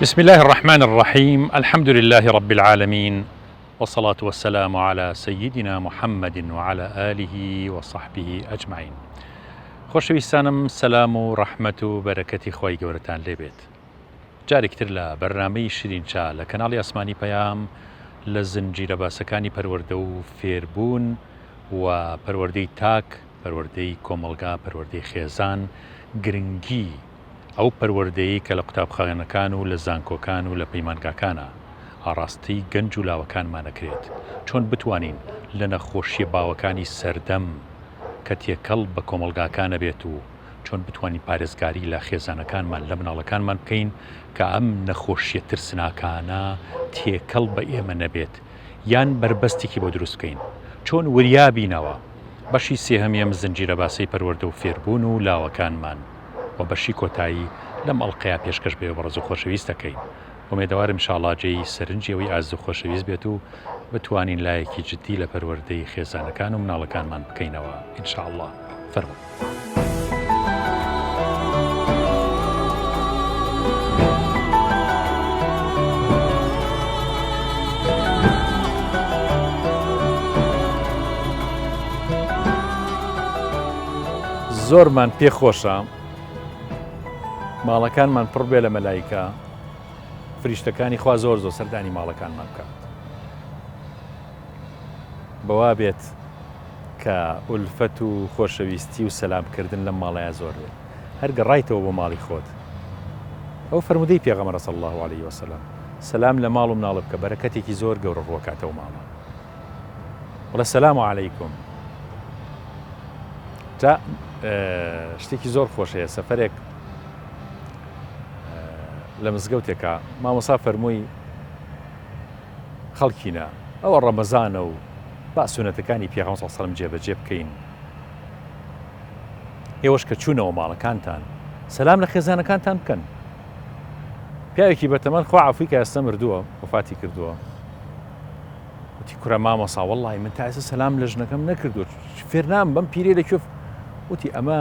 بسم الله الرحمن الرحيم. الحمد لله رب العالمين، والصلاة والسلام على سيدنا محمد وعلى آله وصحبه أجمعين. خۆشەویستانم، سەلام و ڕەحمەت و بەرەکەتی خۆی گەورەتان لێبێت. جارێکتر لە بەرنامەی شیرینچا لە کەناڵی ئاسمانی پەیام لە زنجیرە باسەکانی پەروەردە و فێربوون و پەروەردەی تاک، پەروەردەی کۆمەڵگا، پەروەردەی خێزان، گرنگی ئەو پەروەردەیە کە لە قوتابخانەکان و لە زانکۆکان و لە پەیمانگاکانە ئاڕاستی گەنج و لاوەکانمانەکرێت، چۆن بتوانین لە نەخۆشیە باوەکانی سەردەم کە تێکەڵ بە کۆمەڵگاکانە بێت و چۆن بتوانین پارێزگاری لە خێزانەکانمان لە مناڵەکانمان بکەین کە ئەم نەخۆشیە ترسناکانە تێکەڵ بە ئێمە نەبێت یان بربەستێکی بۆ دروست بکەین. چۆن وریابینەوە بەشی سێهەمیەم زنجیرە باسی پەروەردە و فێربوون و لاوەکانمان و بەشی کۆتایی لەم ئەڵقەیە پێشکەش بێ بەڕێز و خۆشەویست دەکەین. ئومێدەوارم ئینشاڵڵا جێی سەرنجیەوەی ئاز و خۆشەویست بێت و بتوانین لایەکی جدی لە پەروەردەی خێزانەکان و مناڵەکانمان بکەینەوە ئینشاءڵڵا. فەرموو. زۆرمان پێخۆشە ماڵەکانمان پڕ بێ لە مەلایکە، فریشتەکانی خوا زۆر سەردانی ماڵەکانمان بکات. بەوا بێت کە ئولفەت و خۆشەویستی و سەلامکردن لەم ماڵەیە زۆر بێت. هەر گەڕایتەوە بۆ ماڵی خۆت. ئەو فەرمودەی پێغەمبەر صلی الله عليه وسلم، سەلام لە ماڵ و مناڵ بکە، بەرەکەتێکی زۆر گەورە ڕوەکاتەوە ماڵە. وڵە سەلام عەلەیکم. جا شتێکی زۆر خۆشەیە، سەفەرێک لە مزگەوتێکە مامۆستا فەرمووی خەڵکینە ئەوە ڕەمەزانە و با سونەتەکانی پێغەمبەر صلی الله علیه و سلم جێبەجێ بکەین. ئێوەش کە چوونەوە ماڵەکانتان سەلام لە خێزانەکانتان بکەن. پیاوێکی بەتەمەن خوا عەفوی کە ئێستا مردووە، وفاتی کردووە، وتی کوڕە مامۆستا وەڵڵاهی من تا ئێستا سەلام لە ژنەکەم نەکردووە، فێر نام بەم پیرێ لەکوێ. وتی ئەمە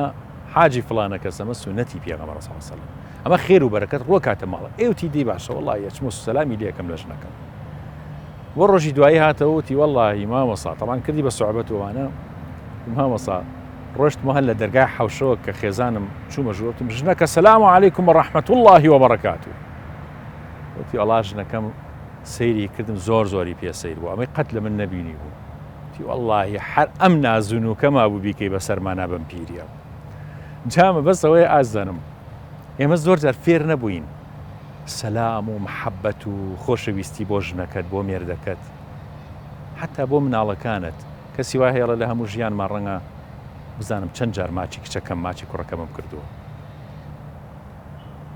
حاجی فڵانە کەس، ئەمە سونەتی پێغەمبەر صلی الله علیه و سلم، ئەمە خێر و بەرەکەت ڕوەکاتە ماڵە. ئێوتی دی باشە وەڵڵاهی ئەچمە سەلامی لێ یەکەم لە ژنەکەم. بۆ ڕۆژی دوایی هاتەوە وتی وەڵڵاهی مامۆستا، تەڵان کردی بە سوعبەت وانە، مامۆستا ڕۆشتمە هەر لە دەرگای حەوشەوە کە خێزانم چوومە ژوورتم، ژنەکە سەلام عەلەیکم وەڕەحمەت الله وبەرەکاتوه. وتی وەڵڵا ژنەکەم سەیری کردم، زۆری پێ سەیر بوو، ئەمەی قەت لە من نەبینی بوو. وتی وەڵڵاهی هەر ئەم نازونوکەما بوو بیکەی بەسەرمانە بەم پیرە. جامە بەسەوەی ئازانم ئێمە زۆر جار فێر نەبووین سەلام و محەبەت و خۆشەویستی بۆ ژنەکەت، بۆ مێردەکەت، حتا بۆ مناڵەکانت. کەسی وا هەیە لە هەموو ژیانمان ڕەنگە بزانم چەند جار ماچی کچەکەم ماچی کوڕەکەمم کردووە.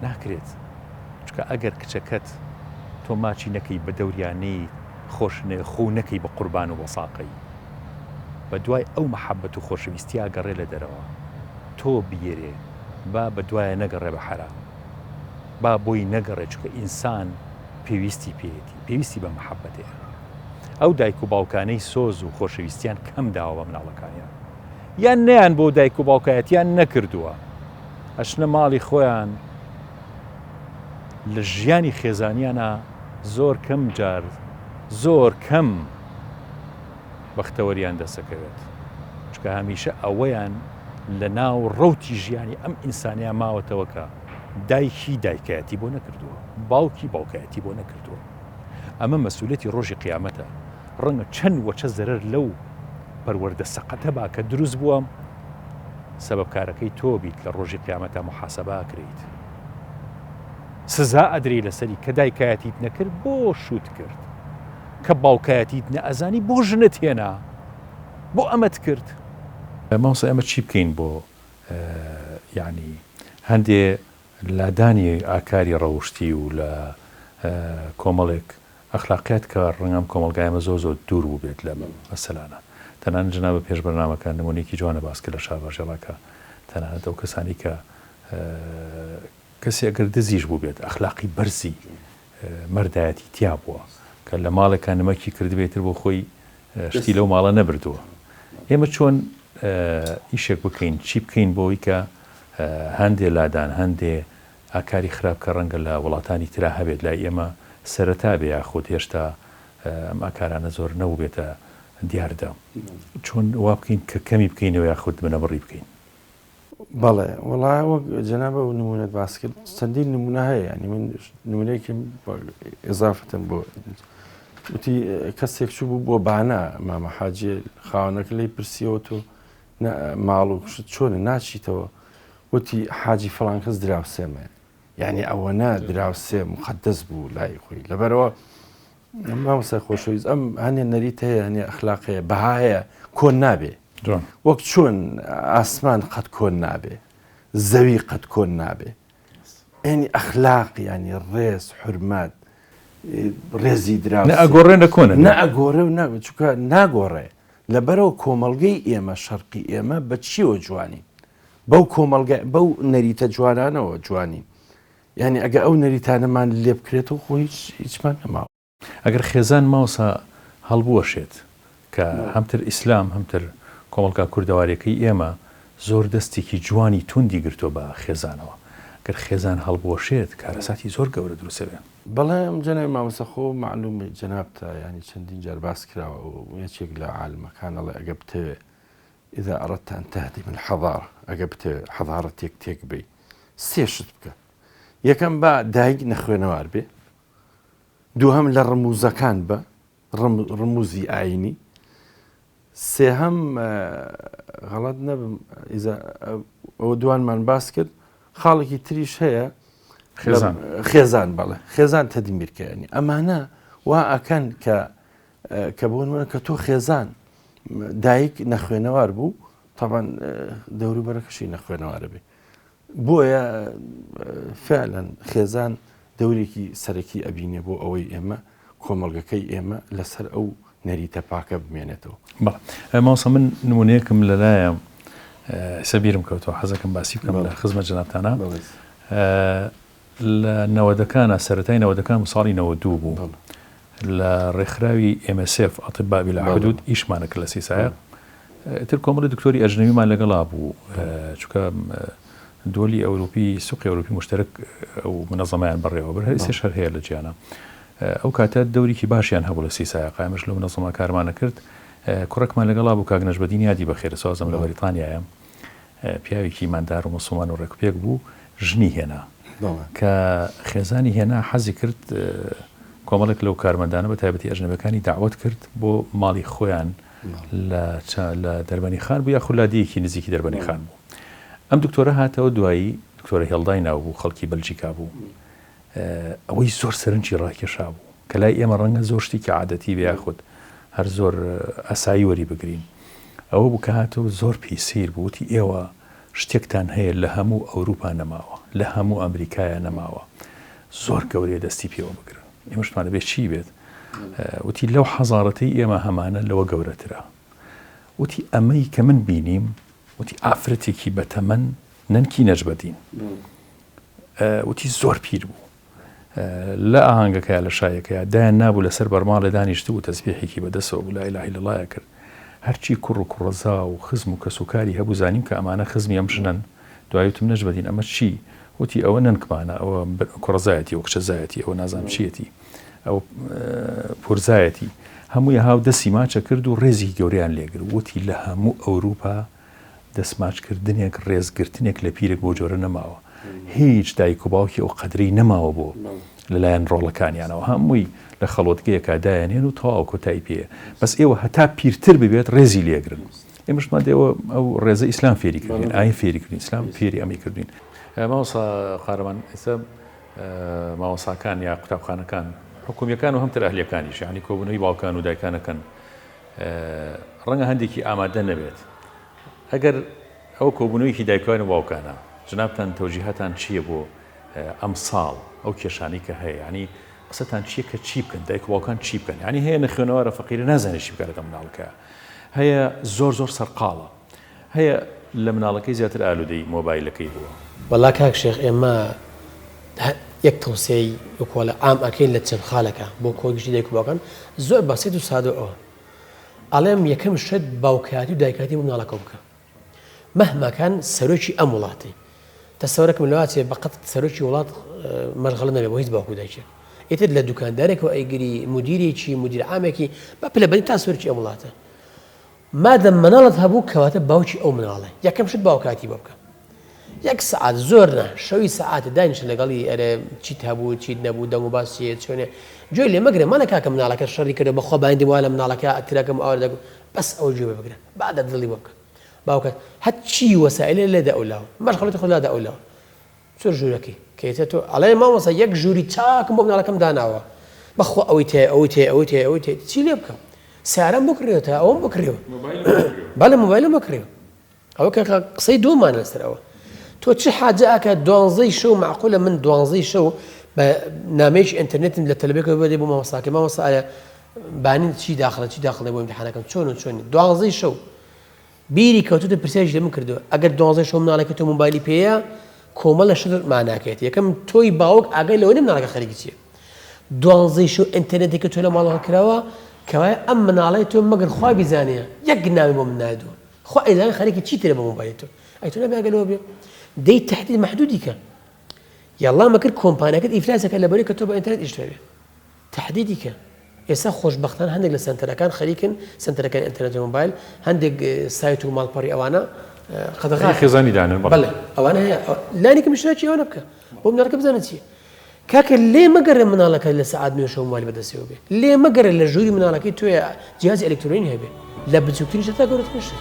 ناکرێت، چکە ئەگەر کچەکەت تۆ ماچی نەکەی بە دەوریانەی خۆ نەکەی بە قوربان و بە ساقەی، بە دوای ئەو محەبەت و خۆشەویستیا گەڕێ لە دەرەوە، تۆ بگێرێ با بە دوایە نەگەڕێ بە حەرام، با بۆی نەگەڕێ، چکە ئینسان پێویستی پێیەتی، پێویستی بە محەبەتەیە. ئەو دایک و باوکانەی سۆز و خۆشەویستیان کەم داوە بە مناڵەکانیان، یان نەیان بۆ دایک و باوکایەتیان نەکردووە، ئەچنە ماڵی خۆیان لە ژیانی خێزانیانە زۆر کەم جار زۆر کەم بەختەوەریان دەسەکەوێت، چکە هەمیشە ئەوەیان لە ناو ڕەوتی ژیانی ئەم ئینسانیان ماوەتەوە کە دایکی دایکایەتی بۆ نەکردووە، باوکی باوکایەتی بۆ نەکردووە. ئەمە مەسئولەتی ڕۆژی قیامەتە. ڕەنگە چەند وەچە زەرەر لەو پەروەردە سەقەتە با کە دروست بووە، سەبەبکارەکەی تۆ بیت لە ڕۆژی قیامەتە محاسەبە ئەکرێیت. سزا ئەدرێ لەسەری کە دایکایەتیت نەکرد بۆ شوت کرد، کە باوکایەتیت نەئەزانی بۆ ژنت هێنا، بۆ ئەمەت کرد. مامۆستا ئەمە چی بکەین بۆ یعنی هەندێ لادانی ئاکاری ڕەوشتی و لە کۆمەڵێک ئەخلاقیات کە ڕەنگەم کۆمەلگایمە زۆر دوور بوو بێت لە مەسەلانە. تەنانەت جەنابە پێش بەرنامەکان نمونەیەکی جوانە باس کرد لە شابەژێڵەکە، تەنانەت ئەو کەسانی کە کەسی ئەگەر دزیش بوو بێت ئەخلاقی بەرزی مەردایەتی تیا بووە کە لە ماڵێکان نمەکی کردبێتتر بۆ خۆی شتی لەو ماڵە نەبردووە. ئێمە چۆن ئیشێک بکەین، چی بکەین بۆی کە هەندێ لادان، هەندێ ئاکاری خراپ کە ڕەنگە لە وڵاتانی ترا هەبێت لای ئێمە سەرەتا بێ یاخود هێشتا ئەم ئاکارانە زۆر نەبێتە دیاردا چۆن وا بکەین کە کەمی بکەینەوە یاخود بنەبڕی بکەین. بەڵێ وەڵای وەک جەنابە و نمونەت باس کرد چەندین نمونە هەیە ینی من نمونەیەکم ئضافتم بۆ وتی کەسێک چوو بوو بۆ بانە مامە حاجێ خاوەنەکە لی پرسیەوە تۆ ماڵ و چۆنە ناچیتەوە وتی حاجی فڵان کەس دراوسێمە یعنی ئەوە نا دراوسێ مقدس بوو لای خۆی لەبەرەوە مامۆستا خۆشەویست ئەم هەنێ نەریت هەیە هەنێ ئەخلاقەیە بەها هەیە کۆن نابێ وەک چۆن ئاسمان قەت کۆن نابێ زەوی قەت کۆن نابێ ینی ئەخلاق ینی ڕێز حورمەت ڕێزی درا ئەگۆڕێ نەکۆنە نەئەگۆڕێ و چونکە ناگۆڕێ لەبەرەوە کۆمەڵگەی ئێمە شەرقی ئێمە بە چیەوە جوانین بەو کۆمەڵگای بەو نەریتە جوانانەوە جوانین یعنی ئەگە ئەو نەریتانەمان لێ بکرێتەوە خۆ هیچمان نەماوە. ئەگەر خێزان ماوەسا هەڵبوەشێت کە هەمتر ئیسلام هەمتر کۆمەڵگا کوردەوارەکەی ئێمە زۆر دەستێکی جوانی توندی گرتووە بە خێزانەوە گەر خێزان هەڵبوەشێت کارەساتی زۆر گەورە دروستەبێ. بەڵام جەنابی مامۆستا خۆ معلومە جەنابتە ینی چەندین جار باس کراوە و یەکێک لە عالمەکانەڵێ ئەگە بتەوێ إذا أردت أن تهدم الحضارة أجبت حضارة تيك بي سيشت بك يكن با دايق نخوينوار بي دوهم للرموز كان با رموزي عيني سيهم غلطنا إذا ودوان من باسكت خالقي تريش هي خيزان بله خيزان تدمير يعني أما أنا وأكن كبون من كتو خيزان دایک نەخوێنەوار بوو طبعا دەوری بەرەکەشی نەخوێنەوارە بێ بۆیە فعلا خێزان دەورێکی سەرەکی ئەبینێ بۆ ئەوەی ئێمە کۆمەڵگەکەی ئێمە لەسەر ئەو نەریتە پاکە بمێنێتەوە. ماوەسا من نمونەیەکم لەلایە سەبیرم کەوتەوە حەزەکەم باسی بکەم لە خزمەت جەنابتانە لە نەوەدەکانە سەرەتای نەوەدەکان ساڵی 92 بوو لە ڕێکخراوی MSF ئەطباء بلا حدود ئیشمانە کە لە سیسایە تر کۆمەڵی دکتۆری ئەژنەویمان لەگەڵا بوو چونکە دۆلی ئەوروپی سوقی ئەوروپی مشترک ئەو منەظەمەیان بەڕێوە بەر هەر سێشەر هەیە لە جیانە ئەو کاتە دەورێکی باشیان هەبوو لە سیسایە قایمەش لە منەظەمە کارمانە کرد کوڕێکمان لەگەڵا بوو کاک نەژبەدین یادی بەخێرە سازم لە بەریتانیایە پیاوێکی ماندار و مسلمان و ڕێکوپێک بوو ژنی هێنا کە خێزانی هێنا حەزی کرد کۆمەڵێک لەو کارمەندانە بە تایبەتی ئەژنەبەکانی داوت کرد بۆ ماڵی خۆیان لە دەربەنی خان بوو یا خولادیەکی نزیکی دەربەنی خان بوو. ئەم دکتۆرە هاتەوە دوایی دکتۆرە هێڵدای ناو بوو خەڵکی بەلجیکا بوو ئەوەی زۆر سەرنجی ڕاکێشا بوو کە لای ئێمە ڕەنگە زۆر شتێکی عادەتی بە یاخود هەر زۆر ئەسایی وەری بگرین ئەوە بوو کە هاتەوە زۆر پیسیر بوو وتی ئێوە شتێکتان هەیە لە هەموو ئەوروپا نەماوە لە هەموو ئەمریکایە نەماوە زۆر گەورەیە دەستی پێوە بگرن ئێمەشمانە بێت چی بێت وتی لەو حەزارەتەی ئێمە هەمانە لەوە گەورەترە وتی ئەمەی کە من بینیم وتی ئافرەتێکی بەتەمەن نەنکی نەژبەدین وتی زۆر پیر بوو لە ئاهەنگەکەیە لە شایەکەیە دایان نابوو لەسەر بەرماڵە دانیشت و تەسبیحێکی بەدەسەوە بوو لا ئیلاهە ئیلەڵڵاه کرد هەرچی کوڕ و کوڕەزا و خزم و کەسوکاری هەبوو زانیم کە ئەمانە خزمی ئەم ژنن دوایوتم نەژبەدین ئەمە چی وتی ئەوە ننکمانە ئەوە کوڕزایەتی و کچەزایەتی ئەوە نازانم چیەتی ئەو پورزایەتی هەمووی هاو دەستی ماچە کرد و ڕێزی گەوریان لێگر وتی لە هەموو ئەوروپا دەستماچکردنێک ڕێزگرتنێک لە پیرێک بۆ جۆرە نەماوە هیچ دایک و باوکی ئەو قەدرەی نەماوە بۆ لەلایەن ڕۆڵەکانیانەوە هەمووی لە خەڵۆتگەیەکە دایانێن و تەواو کۆتایی پێیە بەس ئێوە هەتا پیرتر ببێت ڕێزی لێگرن ئێمەشمان دێەوە ئەو ڕێزە ئیسلام فێری کردین ئاین فێری کردین ئیسلام فێری ئەمی کردین. ماوەسا قارەمان ئێستا ماوەساکان یا قوتابخانەکان حکومیەکان و هەمتر ئەهلیەکانیش یعنی کۆبوونەوەی باوکان و دایکانەکەن ڕەنگە هەندێکی ئامادە نەبێت ئەگەر ئەو کۆبوونەوەیکی دایکان و باوکانە جنابتان تەوجیهاتان چییە بۆ ئەم ساڵ ئەو کێشانەی کە هەیە ینی قسەتان چییە کە چی بکەن دایک و باوکان چی بکەن ینی هەیە نەخوێنەوەرە فەقیرە نازانێت چی بکات لە مناڵەکە هەیە زۆر سەرقاڵە هەیە لە مناڵەکەی زیاتر ئالوودەی مۆبایلەکەی بووە. وەڵا کاک شێخ ئێمە یەک تەوسیەی وەکوڵە عام ئەکەین لە چەند خاڵەکە بۆ کۆگشتی دایک و باوکان زۆر بەسیط و سادە ئەوە ئەڵێم یەکەم شت باوکاتی و دایکاتی مناڵەکە بکە مەهماکان سەرۆکی ئەم وڵاتی تەسەورەکەم لەواتێ بەقەت سەرۆکی وڵات مەرغەڵ نەبێ بۆ هیچ باوکو دایکێک ئیتر لە دوکاندارێکەوە ئەیگری مدیرێکی مدیر عامێکی بە پلەبەری تا سەرۆکی ئەو وڵاتە مادەم مناڵت هەبوو کەواتە باوکی ئەو مناڵە یەکەم شت باوکاتی بۆ بکە یەک سەعات زۆر نە شەوی سەعاتە دانیشە لەگەڵی ئەرێ چیت هەبوو چیت نەبوو دەنگ و باسیە چۆنێ گوێی لێ مەگرە مانە کاکە مناڵەکە شەڕی کردە بەخوا باندی وایە لە مناڵەکە تیراکەم ئەوە دەگوت بەس ئەو گوێ بگرە بعدە دڵی بۆ بکە باوکات هەرچی وەسائلە لێدا ئەولاوە مەشغەڵەتی خۆلادا ئەولاوە زۆر ژوورەکەی کەیتە تۆ ئەڵێ مامۆستا یەک ژووری چاکم بۆ مناڵەکەم داناوە بەخوا ئەوەی تێ ئەوەی تێ ئەوەی تێ ئەوەی تێ چی لێ بکەم سیارەم بکڕێەوە تا ئەوم بکڕێەوە بەڵێ مۆبایلم بکڕێەوە ئەوە کە قسەی دوومان لەسەر ئەوە تۆ چه حاجەکە دوانزەی شەو معقولە من دوانزەی شەو بە نامەیەکی ئینتەرنێتم لە تەلەبێکەوە بەدەی بۆ مامۆستاکە مامۆستا ئایا بانین چی داخڵە بۆ ئیمتیحانەکەم چۆن و چۆنی دوانزەی شەو بیری کەوتوتە پرسیارش لێ من کردووە ئەگەر دوانزەی شەو مناڵێکە تۆ مۆبایلی پێەیە کۆمەڵە شتت ماناکێت یەکەم تۆی باوک ئاگای لەوە نیم مناڵەکە خەریکی چییە دوانزەی شەو ئینتەرنێتێکە تۆ لە ماڵەوە کراوە کەوایە ئەم مناڵەی تۆ مەگەر خوا بیزانێ یەک ناوی بۆ من نادووە خوا ئەیزانێ خەریکی چی ترە بە مۆبایلی تۆ ئەی تۆ نەبێ ئەگەلەوە بێ دەی تهدید محدودی کە یاڵا مەکرد کۆمپانیەکەت ئیفلاسەکە لەبەرەوەی کە تۆ بە ئینتەرنێت ئیشتەوێ تهدیدی کە ئێستا خۆشبەختانە هەندێک لە سنتەرەکان خەریکن سنتەرەکان ئینتەرنێت و مۆبایل هەندێک سایت و ماڵپەڕی ئەوانە قەدەغا خێزانی دانن بەڵێ ئەوانە هەیە لانێکی مشتراکی ئەوە نەبکە بۆ مناڵەکە بزانێت چییە کاکە لێ مەگەڕێ مناڵەکە لە سەعات 9 شەو مۆبایل بەدەستیەوە بێ لێ مەگەڕێ لە ژووری مناڵەکەی توێ جیهازی ئەلکترۆنی هەبێ لە بچووکترین شتە تا گەورەترین شتە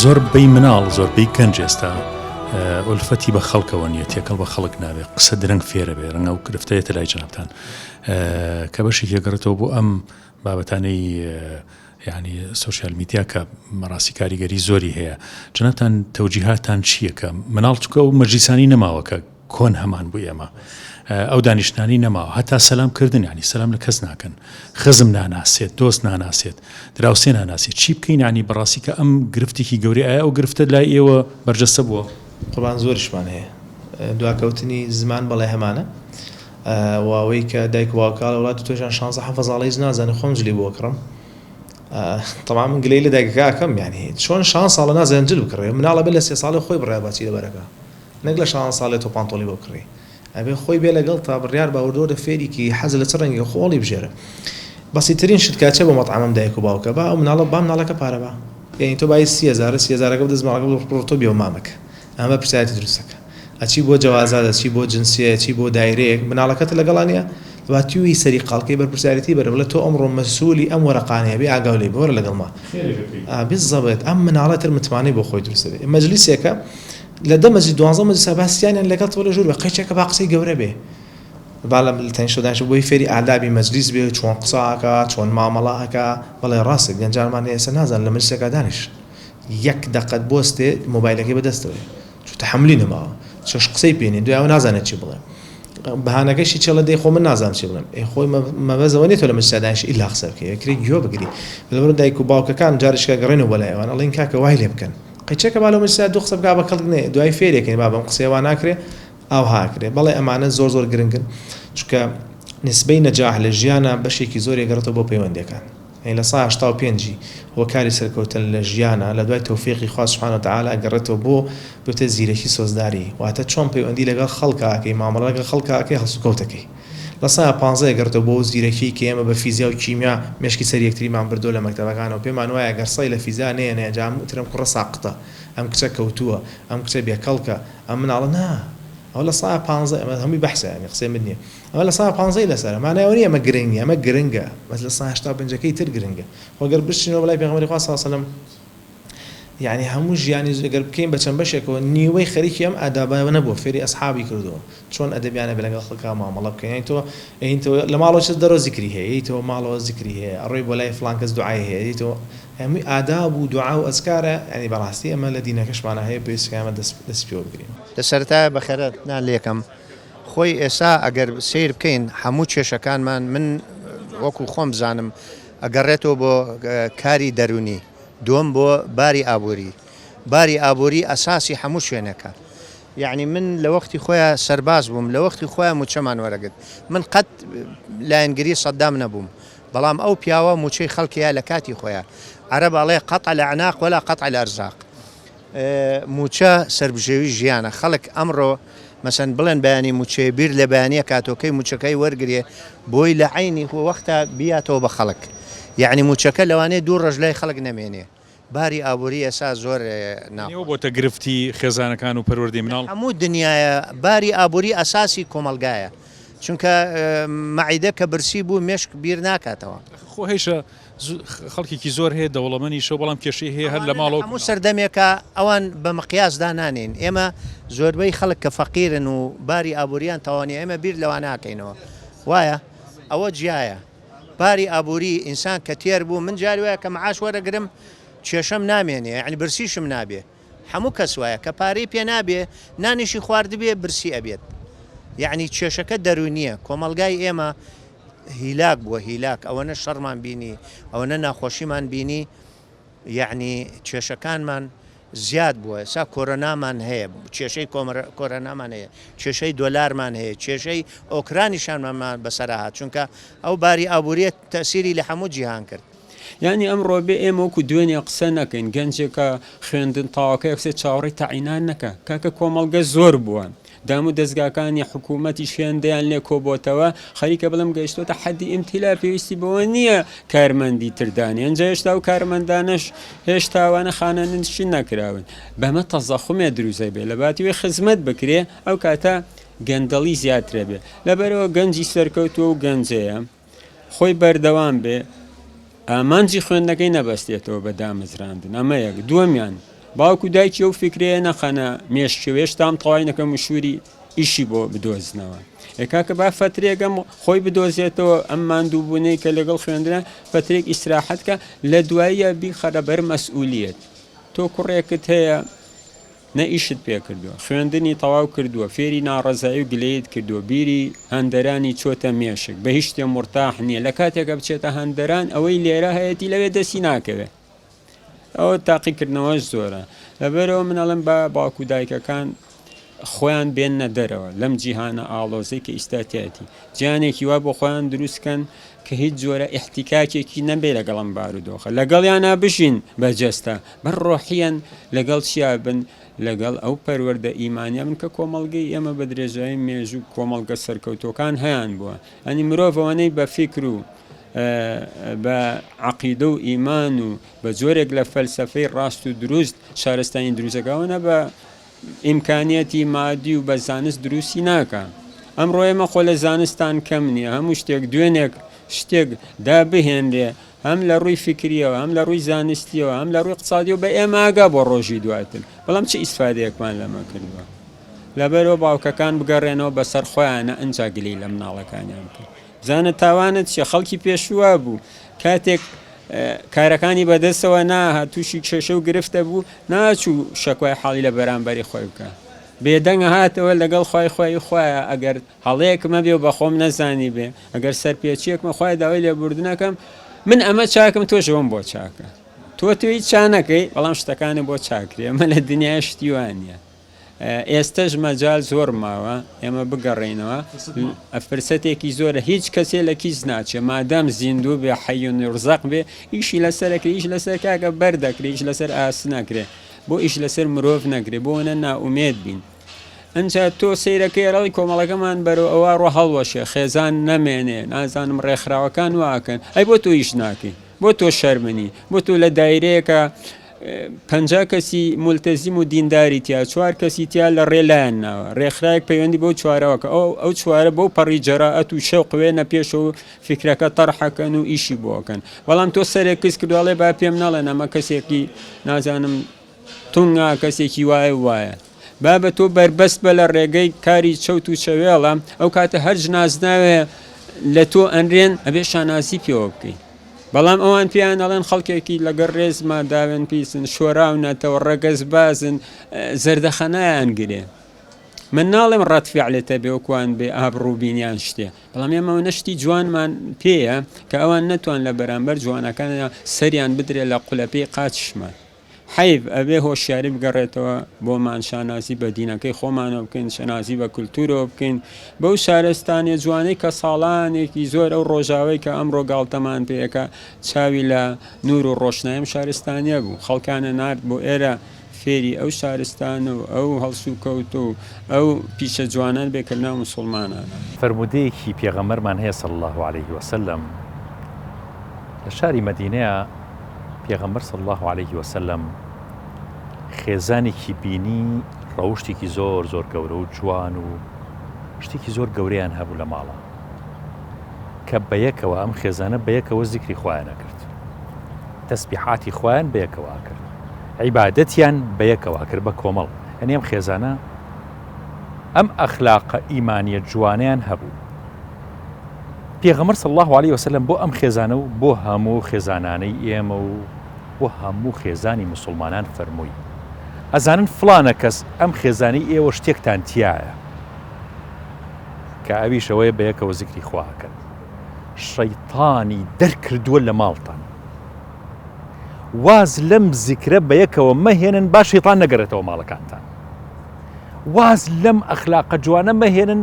زۆربەی مناڵ زۆربەی گەنج ئێستا ئولفەتی بە خەڵکەوە نیە تێکەڵ بە خەڵک نابێت قسە درەنگ فێرە بێ ڕەنگە و گرفتەیەتە لای جەنابتان کە بەشی هێگەڕێتەوە بۆ ئەم بابەتانەی یعنی سوشیال میدیا کە مەڕاستی کاریگەری زۆری هەیە جەنابتان تەوجیهاتان چییە کە مناڵ چکە و مەجلیسانی نەماوە کە کۆن هەمان بوو ئێمە ئەو دانیشتانی نەماوە هەتا سەلامکردن ینی سەلام لە کەس ناکەن خزم ناناسێت دۆست ناناسێت دراوسێ ناناسێت چی بکەین ینی بەڕاستی کە ئەم گرفتێکی گەوری ئایا ئەو گرفتە لای ئێوە بەرجەستە بووە قوربان زۆرشمان هەیە دواکەوتنی زمان بەڵێ هەمانە واوەی کە دایک و باوکە لە وڵاتی تۆشان 16 حەفەزاڵەی نازانێ خۆم جلی بۆ کڕم طبعا من گلەی لە دایکەکەکەم یعنی چۆن 6 ساڵە نازانێن جل بکڕێ مناڵە بێ لە 3 ساڵی خۆی بڕێ باچی لەبەرەکە نەک لە 6 ساڵێ تۆ پانتۆلی بۆ کڕی ئەبێ خۆی بێ لەگەڵ تا بڕیار باوردۆ دە فێریکی حەز لە چ ڕەنگی خۆڵی بژێرە بەسیترین شت کاچە بۆ مەطعەمەم دایک و باوکە با ئەو مناڵە با مناڵەکە پارە بە یعنی تۆ بای 30,000 بدەست ماڵەکە بڕۆ تۆ بێ و مامەکە ئەمە پرسیارەتی دروستەکە ئەچی بۆ جەوازات ئەچی بۆ جنسیە ئەچی بۆ دایرەیەک مناڵەکەت لەگەڵانە باتیوی سەری قاڵکەی بەرپرسیارەتی بەرە بڵێ تۆ ئەمڕۆ مەسئولی ئەم وەرەقانەیە بێ ئاگاو لێ بۆرە لەگەڵ ما بالضبط ئەم مناڵە تر متمانەی بۆ خۆی دروستە بێ مەجلیسێکە لە دەمەجی 12 مەجلیس باستیانیان لەگەڵ تۆ لە ژوور بە قەیچێکە با قسەی گەورە بێ باڵم تەنیشتدانش بۆی فێری ئادابی مەجلیس بێ چۆن قساکە چۆن مامەڵاکە بەڵێ ڕاستە گەنجارمان ئێستا نازان لە مەجلیسەکە دانیش یەک دەقەت بۆستێ مۆبایلەکەی بەدەستەوە چ تەحملی نەماوە چش قسەی پێێنێ دوایەوە نازانێت چی بڵێ بەهانەکەشی چێڵە دەی خۆ من نازانم چی بڵێم خۆی مەبەزەوە نێت تۆ لە مەجلیسەدانیش ئیلا قسە بکەی کرێ گوێ بگری لەبەر دایک و باوکەکان جارشکە گەڕێنەوە بەلایەوان ئەڵێن کاکە وای لێ بکەن قەیچەکە باڵەوە مەجلیسە دوو قسە بکا بە کەڵک نێ دوای فێرێکەکەی با بەم قسەیەوە ناکرێ ئەو هاکرێ بەڵێ ئەمانە زۆر گرنگن چونکە نسبەی نەجاح لە ژیانە بەشێکی زۆر ێگەڕێتەوە بۆ پەیوەندیەکان لە 85 هۆکاری سەرکەوتن لە ژیانە لە دوای تەوفیقی خوا سوبحانەوە وتعالە ئەگەڕێتەوە بۆ بێتە زیرەکی سۆزداری واتە چۆن پەیوەندی لەگەڵ خەڵکاکەی مامەڵە لەگەڵ خەڵکاکەی هەڵسوکەوتەکەی لە 15 گەڕێتەوە بۆ زیرەکی کە ئێمە بە فیزیا و کیمیا مێشکی سەر یەکتریمان بردۆ لە مەکتەبەکانەوە پێمان وایە گەر سەی لە فیزیا نەیە جام وترم کوڕە ساقتە ئەم کچە کەوتووە ئەم کچە بێکەڵکە ئەم مناڵە نا ئەو لە 15 ئەمە هەمووی بەحسە یعنی قسەی من نییە ئەمە لە 15 لەسەر مانایەوە نیە ئەمە گرنگی ئەمە گرنگە بەس لە 85ەکەی تر گرنگە خۆگەر بشتینەوە بەلای پێغەمبەری خوا صلی الله علیه و سلم یعنی هەموو ژیانی ئەگەر بکەین بە چەند بەشێکەوە نیوەی خەریکی ئەم ئادابانە نەبووە فێری ئەسحابی کردووە چۆن ئەدەبیانە بێ لەگەڵ خەڵکا مامەڵە بکەین تۆ لە ماڵەوە چ دەرۆ زیکری هەیە تۆ ماڵەوە زیکری هەیە ئەڕۆی بۆ لای فڵان کەس دوعای هەیە تۆ هەمووی ئاداب و دوعا و ئەزکارە ینی بەڕاستی ئەمە لە دینەکەشمانە هەیە پێویستە ئەمە دەست پێوە بگرین لە سەرەتایە بەخێرات نالێکم خۆی ئێستا ئەگەر سیر بکەین هەموو کێشەکانمان من وەکو خۆم بزانم ئەگەڕێتەوە بۆ کاری دەرونی، دووەم بۆ باری ئابووری ئەساسی هەموو شوێنەکە. یعنی من لە وەختی خۆیان سەرباز بووم، لە وەختی خۆیان موچەمان وەرەگرت، من قەت لایەنگری سەدام نەبووم، بەڵام ئەو پیاوە موچەی خەڵکیە لە کاتی خۆیان عەرەب ئەڵێ قەتع لە عناق وەلا قەتع لە ئەرزاق. موچە سربژێوی ژیانە. خەڵک ئەمڕۆ مەسەن بڵێن بەیانی موچێ بیر لە بەیانیە کاتۆکەی موچەکەی وەرگێ بۆی لە عینی وەختە بیاتەوە بە خەڵک. یعنی موچەکە لەوانەیە دوو ڕۆژ لای خەڵک نەمێنێ. باری ئابووری ئێسا زۆر ناو بۆتە گرفتی خێزانەکان و پەروەردەی مناڵ هەموو دنیاە. باری ئابووری ئەساسی کۆمەلگایە، چونکە مەعیدە کە برسی بوو مێشک بیر ناکاتەوە. خۆ هێشە خەڵکێکی زۆر هەیە دەوڵەمەنی شەو بەڵام کێشەی هەیە هەر لە ماڵەوە هەموو سەردەمێکە ئەوان بە مقیاسدا نانین. ئێمە زۆربەی خەڵک کە فەقیرن و باری ئابووریان تەوانێ ئێمە بیر لەوان ناکەینەوە. وایە ئەوە جیایە. باری ئابووری ئینسان کە تێر بوو من جاری وایە کە مەعاش وەرەگرم کێشەم نامێنێ، یعنی برسیشم نابێ. هەموو کەس وایە کە پارەی پێ نابێ نانیشی خواردبێ برسی ئەبێت. یعنی کێشەکە دەرونیە. کۆمەلگای ئێمە هیلاک بووە، هیلاک ئەوەنە شەڕمان بینی، ئەوەنە ناخۆشیمان بینی، یعنی کێشەکانمان زیاد بووە. ئێستا کۆرۆنامان هەیە، کێشەی کۆرۆنامان هەیە، کێشەی دۆلارمان هەیە، کێشەی ئۆکرانیشانمان بەسەرهات، چونکە ئەو باری ئابووریە تەسیری لە هەموو جیهان کرد. یعنی ئەمڕۆ بێ ئێمە وەکو دوێنێ قسە نەکەین، گەنجێکە خوێندن تاواکە یەکسێ چاوەڕی تەعینان نەکە، کاکە کۆمەڵگە زۆر بووە. دام و دەستگاکانی حکوومەتی شوێندەیان لێ کۆبۆتەوە، خەریکە بڵم گەیشتۆتە حەدی ئیمتیلا پێویستی بەوە نییە کارمەندی تردانی. ئەنجا هێشتا و کارمەندانش هێشتاوانە خانەنشی نەکراون. بەمە تەزەخمێ دروزە بێ، لە باتیوێ خزمەت بکرێ ئەو کاتە گەندەڵی زیاترە بێ. لەبەرەوە گەنجی سەرکەوتووە و گەنجەیە خۆی بەردەوام بێ، ئامانجی خوێندنەکەی نەبەستێتەوە بە دامەزراندن. ئەمە یەک. دووەمیان باوکو دایکی ئەو فکرەیە نەخەنە مێشکوێش تام تەواوی نەکەم و شووری ئیشی بۆ بدۆزنەوە. کاکە با فترێکم خۆی بدۆزێتەوە ئەم ماندووبوونەی کە لەگەڵ خوێندنە فترێک ئیسراحەتکە، لە دواییە بیخەرە بەر مەسئولیەت. تۆ کوڕێکت هەیە نە ئیشت پێ کردووە، خوێندنی تەواو کردووە، فێری ناڕەزایی و گلەیت کردووە، بیری هەندەرانی چۆتە مێشک، بە هیچ شتێ مرتاح نییە. لە کاتێکە بچێتە هەندەران ئەوەی لێرە هەیەی لەوێ دەستی ناکەوێت. ئەوە تاقیکردنەوەش زۆرە. لەبەرەوە منەڵم بە باوکو دایکەکان خۆیان بێننە دەرەوە لەم جیهانە ئاڵۆزەی کە ئیستاتیاتی، جیهانێکی وا بۆ خۆیان دروستکەن کە هیچ جۆرە احتیکاکێکی نەبێ لەگەڵم بارودۆخە، لەگەڵیانە بشین بەجەستە، بەر ڕۆحیان لەگەڵ چیا بن، لەگەڵ ئەو پەروەردە ئیمانیا من کە کۆمەڵگەی ئێمە بە درێژایی مێژوو کۆمەڵگە سەرکەوتۆکان هەیان بووە. ئەنی مرۆڤەوەنەی بە فیکر و بە عەقیدە و ئیمان و بە جۆرێک لە فەلسەفەی ڕاست و دروست شارستانی دروستەکەونە بە ئیمکانیەتی مادی و بە زانست دروستی ناکە. ئەمڕۆ ئێمە خۆ لە زانستان کەم نییە، هەموو شتێک دوێنێک شتێک دابهێنرێ، هەم لە ڕووی فکریەوە، هەم لە ڕووی زانستیەوە، هەم لە ڕووی اقتصادیەوە بە ئێمە ئاگا بۆ ڕۆژی دواتر. بەڵام چه ئیسفادەیەکمان لەمە کردووە. لەبەرەوە باوکەکان بگەڕێنەوە بەسەر خۆیانە ئەنجا گلەی لە مناڵەکانیان کرد. زانە تاوانت چێ؟ خەڵکی پێشووا بوو کاتێک کارەکانی بەدەستەوە ناهات تووشی کێشە و گرفتە بوو، ناچوو شەکوای حاڵی لە بەرامبەری خۆی بکە، بێدەنگە هاتەوە لەگەڵ خۆی خۆیە ئەگەر هەڵەیەکمە بێ و بەخۆم نەزانی بێ، ئەگەر سەرپێچیەکمە خۆی داوای لێبوردنەکەم، من ئەمە چاکم تۆشەوەم بۆ چاکە، تۆ توی چانەکەی، بەڵام شتەکانی بۆ چاکرێ. ئەمە لە دنیای شتیوانە. ئێستش مەجال زۆر ماوە ئێمە بگەڕێنەوە، فرسەتێکی زۆرە، هیچ کەسێ لە کیس ناچێ مادام زیندوو بێ، حەی و ڕزق بێ، ئیشی لەسەرەکرێ، ئیش لەسەر کاکە بەردەکرێ، ئیش لەسەر ئاس نەکرێ، بۆ ئیش لەسەر مرۆڤ نەکرێ، بۆنە ناومێت بین. ئەنجا تۆ سیرەکەی ڕەڵی کۆمەڵەکەمان بەرەوە ئەوە ڕۆ هەڵوەشێ، خێزان نەمێنێ، نازانم ڕێکخراوەکان واکەن، ئەی بۆ تۆ ئیش ناکەی، بۆ تۆ شەرمنی، بۆ تۆ لە دایرەیەکە 50 کەسی مولتەزیم و دینداری تیا، 4 کەسی تیا لە ڕێلایەن ناوە، ڕێکخراوێک پەیوەندی بەو چوارەوەکە، ئەو چوارە بەو پەڕی جەراعەت و شەوق وێنە پێشەوە فکرەکە تەڕحەکەن و ئیشی بۆکەن. بەڵام تۆ سەرێک کەس کردوڵێ با پێم نەڵێن ئەمە کەسێکی نازانم تونگا، کەسێکی وایە با بە تۆ بەربەست بە لە ڕێگەی کاری چەوت و چەوێڵە، ئەو کاتە هەر جنازناوێ لە تۆ ئەنرێن ئەبێ شانازی پێوە بکەیت. بەڵام ئەوان پێیان ئەڵێن خەڵکێکی لەگەڕ ڕێزما داوێن پیسن، شۆراونەتەوە، ڕەگەز بازن، زەردەخەنایان گرێ. من ناڵێم ڕەتفیعلێتە بێ وەکوان بێ ئابڕووبینیان شتێ بەڵام ئێمەوە نەشتی جوانمان پێیە کە ئەوان نەتوان لە بەرامبەر جوانەکان سەریان بدرێ لە قولەپەی قاچشمان حیف ئەبێ هۆشیاری بگەڕێتەوە بۆمان شانازی بە دینەکەی خۆمانەوە بکەین شەنازی بە کولتورەوە بکەین بەو شارستانی جوانەی کە ساڵانێکی زۆر ئەو ڕۆژاوی کە ئەمڕۆ گاڵتەمان پێیەکە چاوی لە نور و ڕۆشنایم شارستانیە بوو خەڵکانە نارد بۆ ئێرە فێری ئەو شارستان و ئەو هەڵسو کەوت و ئەو پیشە جوانان بێکە ناو موسڵمانانە فرمودەیەکی پێغەمبەرمان هەیە صلی الله عليه وسلم لە شاری مەدینەیە پێغەمبەر صلی الله عليه وسلم خێزانێکی بینی ڕەوشتێکی زۆر زۆر گەورە و جوان و شتێکی زۆر گەورەیان هەبوو لە ماڵە کە بەیەکەوە ئەم خێزانە بەیەکەوە زیکری خۆیان کرد تەسبیحاتی خۆیان بەیەکەوە کرد عیبادەتیان بەیەکەوە کرد بە کۆمەڵ ئەنی ئەم خێزانە ئەم ئەخلاقە ئیمانیە جوانیان هەبوو پێغەمبەر صلی الله عليه وسلم بۆ ئەم خێزانە و بۆ هەموو خێزانانەی ئێمە و بۆ هەموو خێزانی موسڵمانان فەرمووی ئەزانن فڵانە کەس ئەم خێزانی ئێوە شتێکتان تایە کە ئەویشەوەی بەیەکەوە زیکری خواکەن شەیطانی دەرکردووە لە ماڵتان واز لەم زیکرە بەیەکەوە مەهێنن با شەیطان نەگەڕێتەوە ماڵەکانتان واز لەم ئەخلاقە جوانە مەهێنن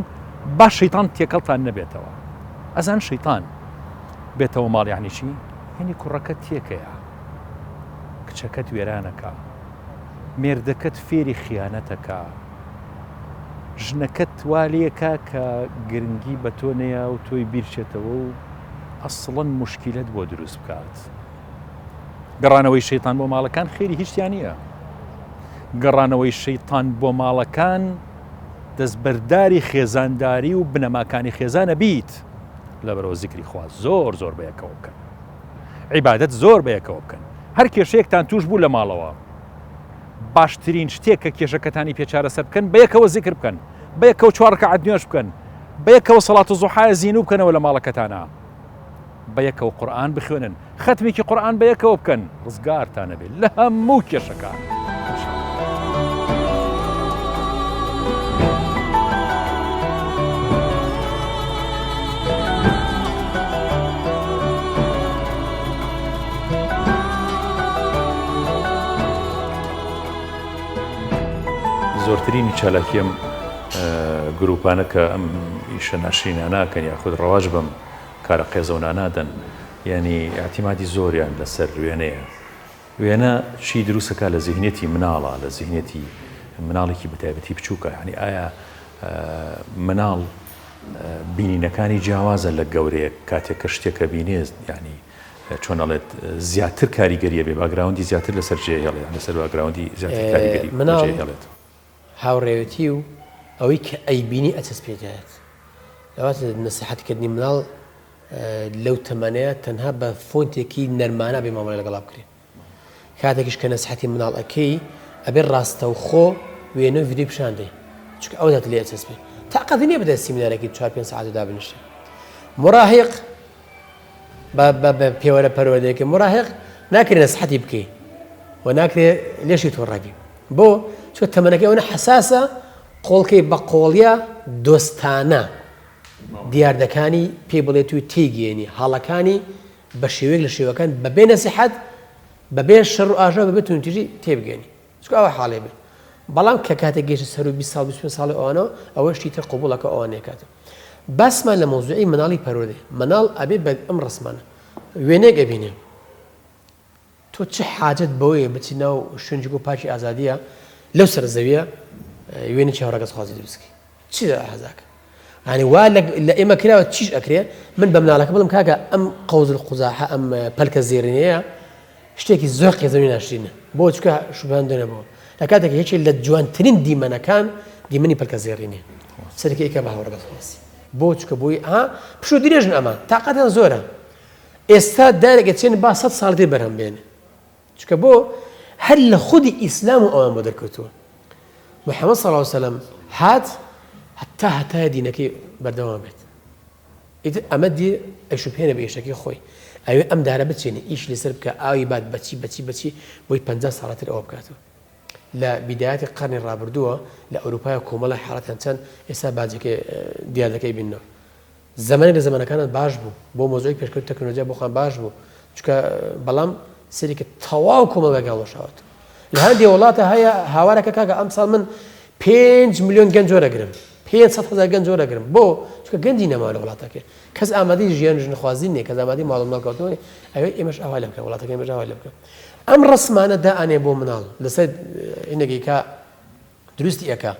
با شەیطان تێکەڵتان نەبێتەوە ئەزان شەیطان بێتەوە ماڵ یعنی چی؟ هێنی کوڕەکەت تێکەیە کچەکەت وێرانەکە مێردەکەت فێری خیانەتەکە ژنەکەت والەیەکە کە گرنگی بە تۆ نەیە و تۆی بیرچێتەوە و ئەسڵەن موشکیلت بۆ دروست بکات گەڕانەوەی شەیطان بۆ ماڵەکان خێری هیچیان نییە گەڕانەوەی شەیطان بۆ ماڵەکان دەستبەرداری خێزانداری و بنەماکانی خێزانە بیت لەبەرەوە زیکری خوا زۆر زۆر بەیەکەوە بکەن عیبادەت زۆر بەیەکەوە بکەن هەر کێشەیەکتان توش بوو لە ماڵەوە باشترین شتێک کە کێشەکەتانی پێچارەسەر بکەن بەیەکەوە زیکر بکەن بەیەکەوە 4 ڕەکعات نوێژ بکەن بەیەکەوە سەڵات زوحای زیینوو بکەنەوە لە ماڵەکەتانە بەیەکەوە قورئان بخوێنن ختمێکی قورئان بەیەکەوە بکەن ڕزگارتانە بێت لە هەموو کێشەکان زۆرترینی چالاکیم گروپانە کە ئەم ئیشە ناشرینە ناکەن یاخود ڕەواج بەم کارە قێزەونا نادەن یعنی اعتیمادی زۆریان لەسەر وێنەیە وێنە چی دروستەکە لە ذهنێتی مناڵە لە ذهنێتی مناڵێکی بەتایبەتی بچووکە یعنی ئایا مناڵ بینینەکانی جیاوازە لە گەورەیە کاتێک کە شتێکە بینێ ینی چۆن ئەڵێت زیاتر کاریگەریە بێ باگراوندی زیاتر لەسەر جێهێڵێت لەسەر باگراوندی زیاتر کاریگەری جێهێڵێت هاوڕێوەتی و ئەوەی کە ئەیبینی ئەچەسپێتێت لەواتە نەسیحەتکردنی مناڵ لەو تەمەنەیە تەنها بە فۆنتێکی نەرمانە بێ مامەڵێ لەگەڵا بکرێت کاتێکیش کە نەسیحەتی مناڵ ئەەکەی ئەبێ ڕاستەوخۆ وێنە و ڤیدیۆ پیشاندێ چونکە ئەو دەات لێ ئەچەسپێت تاقەت نییە بدە سیمینارێکی 4-5 ساعت دابنیشێ مراهق بە پێوەرە پەروەردەیەکە مراهق ناکرێت نەسیحەتی بکەی و ناکرێت لێشی تۆ ڕەبی بۆ چۆ تەمەنەکەی ئەوە حەساسە قۆڵکەی بە قۆڵیە دۆستانە دیاردەکانی پێ بڵێت و تێگەێنی هەڵەکانی بە شێوەیەک لە شێوەکان بەبێ نەسیحەت بەبێ شەڕ و ئاژا بەبێ تونتیژی تێبگەێنی چکە ئەوە حاڵێ بێت بەڵام کە کاتێک گەیشتە سەر و 20 ساڵ 25 ساڵی ئەوانەوە ئەوە شتی تر قبوڵەکە ئەوانەیە کاتە باسمان لە مۆزوعی مناڵی پەروەردەی مناڵ ئەبێ بە ئەم ڕسمانە وێنەیەک ئەبینێ تۆ چه حاجت بەوەیە بچی ناو شوێنجێک و پاچی ئازادیە لەو سەر زەویە وێنە چاوەڕێگەت خوازی دروستکەی چی حەزاکە ینی وا لە ئێمە کراوە چیش ئەکرێ من بە مناڵەکە بڵم کاکە ئەم قەوزل قوزاحە ئەم پەلکە زێرینەیە شتێکی زۆر قێزەوی ناشرینە بۆ چکە شوبیان دێنە بۆ لە کاتێک هیچی لە جوانترین دیمەنەکان دیمەنی پەلکە زێرینێ سەرەکی ئیکە بە هاوڕێگەت خواسی بۆ چکە بۆی پشو درێژن ئەمان تاقەتیان زۆرە ئێستا دارێکە چێن با 100 ساڵ دێ بەرهەم بێنێ چکە بۆ هەر لە خودی ئیسلام و ئەوان بۆ دەرکەوتووە محەممەد صلی الله علیه وسلم هات هەتا دینەکەی بەردەوام بێت ئەمە دی ئەشوبهێنە بە ئێشەکەی خۆی ئەوێ ئەم دارە بچێنێ ئیش لەسەر بکە ئاوی بات بەچی بۆی 50 ساڵاتر ئەوە بکاتەوە لە بیدایەتی قەرنی ڕابردووە لە ئەوروپای کۆمەڵی حاڵەتیان چەند ئێستا باجەکەی دیار دەکەی بینەوە زمانی لە زمانەکانت باش بوو بۆ مۆزۆی پێشکەوت تەکنۆلۆژیا بۆ خۆیان باش بوو چونکە بەڵام سەرێکە تەواو کۆمەڵگەکان وەشاوت لە هەندێک وڵاتە هەیە هاوارەکە کاکە ئەمساڵ من 5 ملیۆن گەنج جۆرەگرم 500,000 گەنج جۆرەگرم بۆ چونکە گەنجی نەما لە وڵاتەکە کەس ئامادەی ژیان ژنخوازی نیە کەس ئامادەی ماڵ ماڵکەوتنەوەی ئەوێ ئێمەش ئاوا لە بکەن وڵاتەکە ئێمەش ئاوا لە بکەن ئەم ڕسمانە دائانێ بۆ مناڵ لەسەر ئینەگەیکە دروستی ئەکا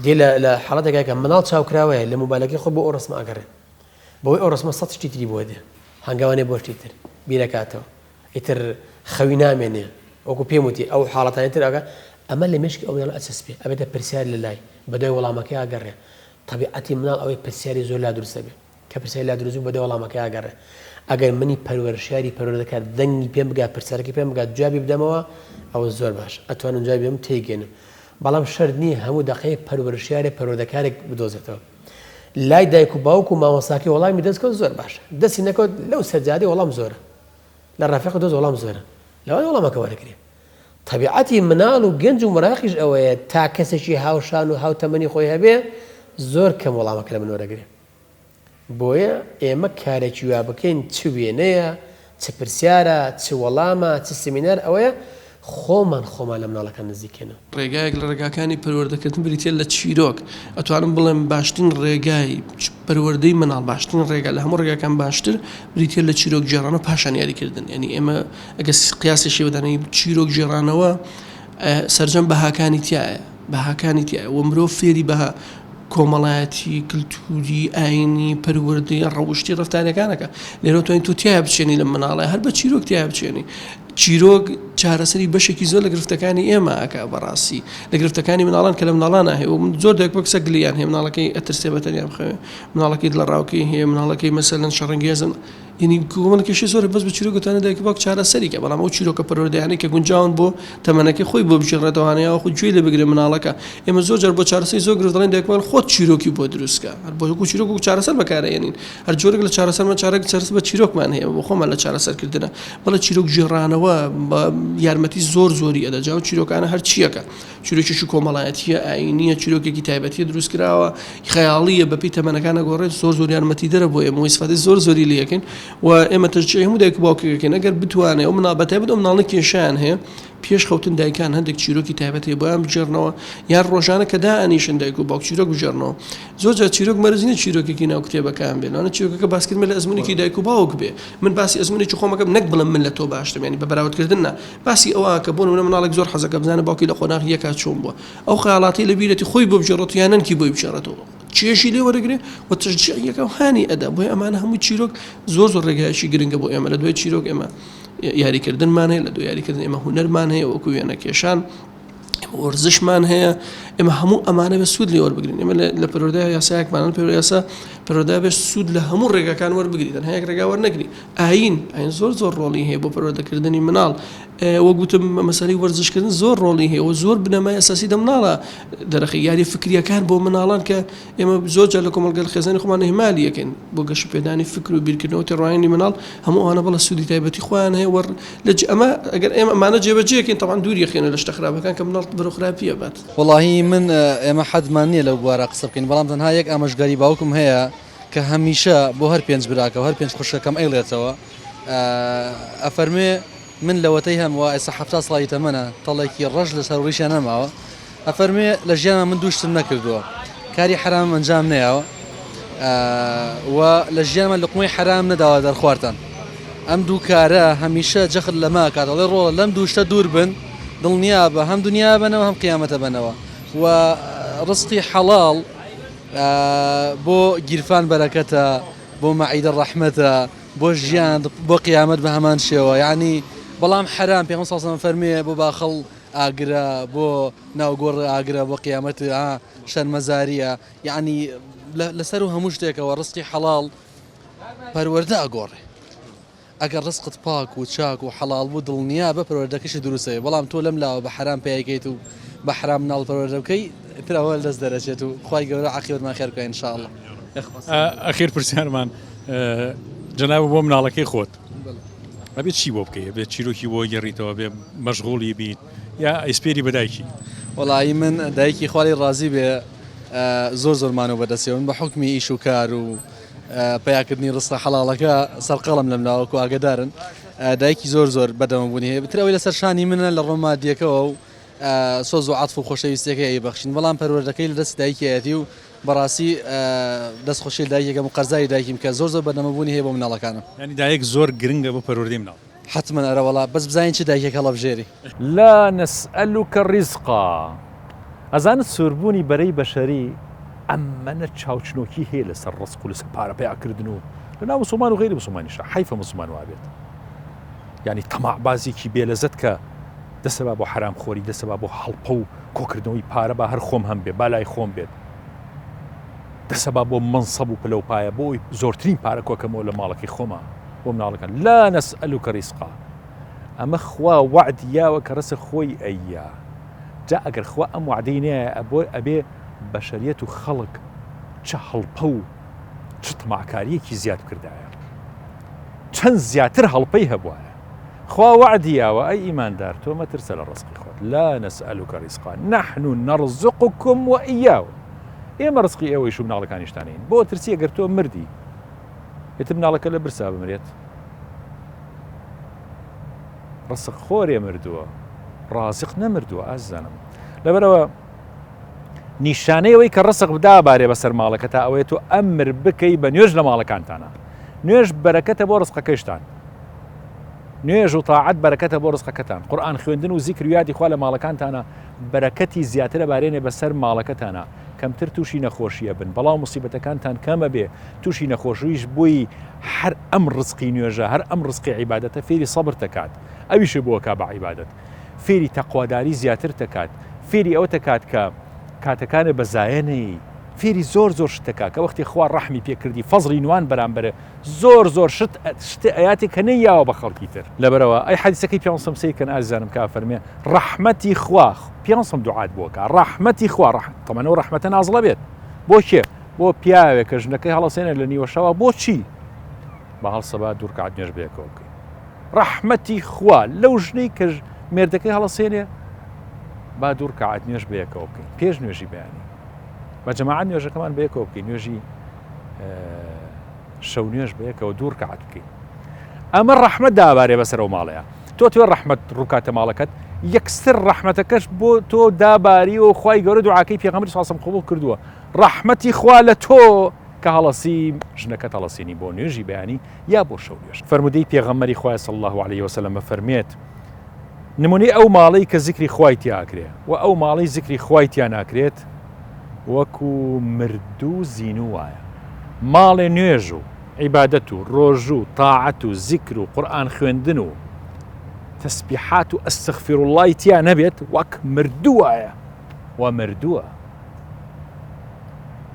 دێ لە حاڵەتێکە مناڵ چاوکراوەیە لە موبایلەکەی خۆ بۆ ئەو ڕسمە ئەگەڕێ بۆی ئەو ڕسمە 100 شتی تری بۆ دێ هەنگاوانێ بۆ شتی تر بیرەکاتەوە ئیتر خەوی نامێنێ وەکو پێم وتی ئەو حاڵەتانی تر ئەگە ئەمە لە مشکی ئەو مناڵ ئەچەسپێ ئەبێتە پرسیار لە لای بەدوای وەڵامەکەی ئاگەڕێ طبیعەتی مناڵ ئەوەی پرسیاری زۆر لا دروستە بێ کە پرسیاری لا دروست بەدوای وەڵامەکەی ئاگەڕێ ئەگەر منی پەروەرشاری پەروەردەکات دەنگی پێم بگات پرسیارەکەی پێم بگات جوابی بدەمەوە ئەوە زۆر باش ئەتوانم جوابی بێم تێگەێنم بەڵام شەرت نییە هەموو دقەیە پەروەرشیارێ پەروەردەکارێک بدۆزێتەوە لای دایک و باوک و مامۆستاکەی وەڵامی دەستکەوت زۆر باشە دەستی نەکەوت لەو سەرجادەی وەڵام زۆرە لە ڕافقی دۆز وەڵام زۆرە لەوانە وەڵامەکە وەرەگرێ طبیعەتی مناڵ و گەنج و مراقیش ئەوەیە تا کەسێکی هاوشان و هاوتەمەنی خۆی هەبێ زۆر کەم وەڵامەکە لە من وەرەگرێ بۆیە ئێمە کارێکی وا بکەین چ وێنەیە چ پرسیارە چ وەڵامە چ سمینەر ئەوەیە خۆمان لە مناڵەکان نزیکێنە ڕێگایەک لە ڕێگاکانی پەروەردەکردن بریتێ لە چیرۆک ئەتوانم بڵێم باشترین ڕێگای پەروەردەی مناڵ باشترین ڕێگا لە هەموو ڕێگاکان باشتر بریتێ لە چیرۆک جێڕانە پاشان یاریکردن یعنی ئێمە ئەگە قیاسێکی بدەنەی چیرۆک جێڕانەوە سەرجەم بەهاکانی تایە و مرۆڤ فێری بەها کۆمەڵایەتی کللتوری ئاینی پەروەردەی ڕەوشتی ڕفتارەکانەکە لێرە توانین تو تیا بچێنی لە مناڵە هەر بە چیرۆک تیا بچێنی چیرۆک چارەسەری بەشێکی زۆر لە گرفتەکانی ئێمە ئەکا بەڕاستی لە گرفتەکانی مناڵان کە لە مناڵان هەیە و من زۆر دەک بکسە گلیان هەیە مناڵەکەی ئەترسێ بەتەنیان بخەوێ مناڵەکەی لە ڕاوکەی هەیە مناڵەکەی مەسەلەن شەڕەنگێزن ینی کۆمەڵێکی زۆر بەس بە چیرۆکتانە دایک باوک چارەسەریکە بەڵام ئەو چیرۆکە پەروەردەیانەی کە گونجاون بۆ تەمەنەکەی خۆی بۆ بژێڕێتەوانەیە خۆ گوێی لێ بگرێ مناڵەکە ئێمە زۆر جار بۆ چارەسەری زۆر گرفت دەڵێن دایکمان خۆت چیرۆکی بۆ دروستکە هەر بۆ چیرۆک و چارەسەر بەکارهێنین هەر جۆرێک لە چارەسەرمان چارەك چارەسەر بە چیرۆکمان هەیە بۆ خۆمان لە چارەسەرکردنە بەڵێ چیرۆک جێڕانەوە بە یارمەتی زۆری ئەدە جاو چیرۆکانە هەر چیەکە چیرۆکیشی کۆمەڵایەتیە ئاینیە چیرۆکێکی تایبەتی دروست کراوە خەیاڵیە بەپی تەمەنەکانە گۆڕێت زۆر یارمەتی دەرە بۆ ئێمە ویسفادی زۆری لەکەین و ئێمە ترچی هەموو دایک باوکەکەن ئەگەر بتوانێت ئەو منابەتای بدە مناڵی کێشیان هەیە پێش خەوتن دایکان هەندێک چیرۆکی تایبەتی بۆیان بجێڕنەوە یان ڕۆژانە کە دائەنیشن دایک و باوک چیرۆک بژێڕنەوە زۆر جار چیرۆک مەرزینە چیرۆکێکی ناو کتێبەکان بێت لەوانە چیرۆکەکە باسکردن لە ئەزمونێکی دایک و باوک بێ من باسی ئەزمونێکی خۆمەکەم نەک بڵم من لە تۆ باشترم ینی بە بەراوردکردن نا باسی ئەوە کە بۆ نمونە مناڵێک زۆر حەزەکە بزانە باوکی لە خۆناغ یەکات چۆن بووە ئەو خەیاڵاتی لە بیرەتی خۆی بۆ بژێڕێت یانەنکی بۆی بژێڕێتەوە چێشی لێ وەرەگرێ و تشجیعیەکە هانی ئەدا بۆی ئەمانە هەموو چیرۆک زۆر ڕێگایشی گرنگە بۆ ئێمە لە دوای چیرۆک ئێمە یاریکردنمان هەیە لە دوای یاریکردن ئێمە هونەرمان هەیە وەکو وێنە کێشان وەرزشمان هەیە ئێمە هەموو ئەمانە بە سوود لێ وەربگرین ئێمە لە پەروەردەی یاسایەکمان یاسا پەروەردەی بە سوود لە هەموو ڕێگاکان وەربگریتن هەیە ڕێگا وەرنەگری ئاین زۆر ڕۆڵی هەیە بۆ پەروەردەکردنی مناڵ وەگوتم مەسەلەی وەرزشکردن زۆر ڕۆڵی هەیە و زۆر بنەمای ئەساسی دە مناڵە دەرەخی یاری فکریەکان بۆ مناڵان کە ئێمە زۆر جار لە کۆمەلگەی خێزانی خۆمان هێمالی یەکەین بۆ گەشت پێدانی فکر و بیرکردنەوە تێڕوانی مناڵ هەموو ئەوانە بەڵە سوودی تایبەتی خۆیان هەیە ئەمە ئەگەر ئێمە ئەمانە جێبەجێکین تەواان دووری خێنە لە شتە خراپەکان کە مناڵ بەرەو خراپیە بات وڵاهی من ئێمە حەدمان نییە لەو بوارە قسە بکەین بەڵام تەنها یەک ئامۆژگاری باوکم هەیە کە هەمیشە بۆ هەر پێنج براکە و هەر پێنج خوشەکەم ئەیڵێتەوە ئەفەرمێ من لەوەتەی هەموو ئێستا 70 ساڵی تەمەنە تەڵێکی ڕەش لەسەر ڕیشیان نەماوە ئەفەرمێ لە ژیانە من دووشتم نەکردووە کاری حرام ئەنجام نەیەوە و لە ژیانمە لقمەی حرام نەداوە دەرخواردن ئەم دوو کارە هەمیشە جەخت لەما کاتەڵێ ڕۆڵە لەم دووشتە دوور بن دڵنیا بە هەم دنیا بنەوە هەم قیامەتە بنەوە و ڕزقی حەڵاڵ بۆ گیرفان بەرەکەتە بۆ مەعیدە ڕەحمەتە بۆ ژیان بۆ قیامەت بە هەمان شێوە یعنی بەڵام حرام پێغەمبەر صلی الله علیه و سلم فەرمێ بۆ باخەڵ ئاگرە بۆ ناوگۆڕ ئاگرە بۆ قیامەت شەرمەزاریە یعنی لەسەر و هەموو شتێکەوە ڕزقی حەڵاڵ پەروەردە ئەگۆڕێ ئەگەر ڕزقت پاک و چاک و حەڵاڵ بوو دڵنیا بە پەروەردەکەشی دروستەیە بەڵام تۆ لەم لاوە بە حرام پێیەکەیت و بە حرام مناڵ پەروەردە بکەی ترەوە دەست دەرەچێت و خوای گەورە عاقبەتمان خێر بکە ئینشاءالله ئەخیر پرسیارمان جەناب بۆ مناڵەکەی خۆت ئەبێت چی بۆ بکەیت بێت چیرۆکی بۆ گەڕیتەوە بێ مەشغوڵی بیت یا ئەیسپێری بەدایکی وڵی من دایکی خوالی ڕازی بێ زۆر زۆرمان و بەدەستێون بە حکمی ئیش و کار و پیاکردنی ڕستە حەڵاڵەکە سەرقەڵم لەم ناوەکو ئاگدارن دایکی زۆر بەدەمەبوونی هەیە بترەوەی لەسەر شانی منە لە ڕۆمادیەکەەوە و سۆز و عاتف و خۆشەویستەکەی بەخشین بەڵام پەروەردەکەی لە دەست دایکایەتی و بەڕاستی دەست خۆشی دایکەکەم و قەرزای دایکیم کە زۆر بەدەمەبوونی هەیە بۆ مناڵەکانم. ینی دایک زۆر گرنگە بۆ پەروەردەی مناڵ. حتما ئەرەوەڵا بەس بزانین چ دایکێک هەڵەبژێری. لا نسألك رزقا ئەزانت سوربوونی بەرەی بەشەری ئەممەنە چاوچنۆکی هەیە لەسەر ڕزق و لەسەر پارە پیاکردن و لەناو مسلمان و غیری مسلمانیشە حیفە مسلمان وابێت ینی تەماع بازێکی بێلەزەت کە دەسەبا بۆ حرامخۆری دەسەبا بۆ هەڵپە و کۆکردنەوەی پارە با هەر خۆم هەم بێ بالای خۆم بێت دەسەبا بۆ منسەب و پلەپایە بۆی زۆرترین پارە کۆکەمەوە لە ماڵەکەی خۆمە بۆ مناڵەکان لا نسألك رزقا ئەمە خوا وعدیاوە کە ڕسە خۆی ئەیە جا ئەگەر خوا ئەم وعدەی نایە ئەبێ بەشەریەت و خەڵک چه هەڵپە و چ تەماعکاریەکی زیاد کردایە چەند زیاتر هەڵپەی هەبوایە خوا وعدیاوە ئەی ئیماندار تۆ مەترسە لە ڕزقی خۆت لا نسألك رزقا نحن نرزقكم وإياه ئێمە ڕزقی ئێوەیش و مناڵەکانیشتانین بۆ ترسی ئەگەر تۆ مردی ئێتر مناڵەکە لە برسا بمرێت ڕسق خۆرێ مردووە ڕازق نەمردووە ئازانم لەبەرەوە نیشانەیەوەی کە ڕسق بدابارێ بەسەر ماڵەکە تا ئەوەیە تۆ ئەمر بکەی بە نوێژ لە ماڵەکانتانە نوێژ بەرەکەتە بۆ ڕزقەکەیشتان نوێژ و تاعەت بەرەکەتە بۆ ڕزقەکەتان قورئان خوێندن و زیکر و یادی خوا لە ماڵەکانتانە بەرەکەتی زیاترە بارێنێ بەسەر ماڵەکەتانە کەمتر تووشی نەخۆشیە بن بەڵام موسیبەتەکانتان کەمە بێ تووشی نەخۆشیش بووی هەر ئەم ڕزقی نوێژە هەر ئەم ڕزقی عیبادەتە فێری سەبر تەکات ئەویش بۆ کا بە عیبادەت فێری تەقواداری زیاتر تەکات فێری ئەوە تەکات کە کاتەکانە بەزایەنەی فێری زۆر شتەکە کە وەختی خوا ڕەحمی پێکردی فەزڵی نوان بەرامبەرە زۆر شت ئاياتی کە نەیاوە بە خەڵکی تر لەبەرەوە ئەی حەدیسەکەی پیانسەم سەیکەن ئازانم کا فەرمێ ڕەحمەتی خوا پیانسەم دوعات بۆکە ڕەحمەتی خوا تەمەنەوە ڕەحمەتە نازڵە بێت بۆ کێ بۆ پیاوێک کە ژنەکەی هەڵەسێنێت لە نیوە شەوە بۆچی بە هەڵسەبا دوور کات نوێژ بێکەوە بکەی ڕەحمەتی خوا لەو ژنەی کە مێردەکەی هەڵەسێنێ با دوور کات نوێژ بەیەکەوە بکەین پێش نوێژی بەیانی بە جەماعەت نوێژەکەمان بەیەکەوە بکەین نوێژی شەو نوێژ بەیەکەوە دوور کات بکەین ئەمە ڕەحمەت دابارێ بەسەرەوە ماڵەیە تۆ توێ ڕەحمەت ڕووکاتە ماڵەکەت یەکسر ڕەحمەتەکەش بۆ تۆ داباری و خوای گەورە دوعاکەی پێغەمبەری ساسم قبول کردووە ڕەحمەتی خوا لە تۆ کە هەڵەسی ژنەکەت هەڵەسێنی بۆ نوێژی بەیانی یا بۆ شەو نوێژ فەرمودەی پێغەمبەری خوای صلی الله علیه وسلم فەرمێت نمونەی ئەو ماڵەی کە زیکری خوای تیاکرێ و ئەو ماڵەی زیکری خوای تیا ناکرێت وەکو مردوو زینو وایە ماڵێ نوێژ و عیبادەت و ڕۆژ و تاعەت و زیکر و قورئان خوێندن و تەسبیحات و ئەستەغفیر الله تیا نەبێت وەک مردوو وایە و مردووە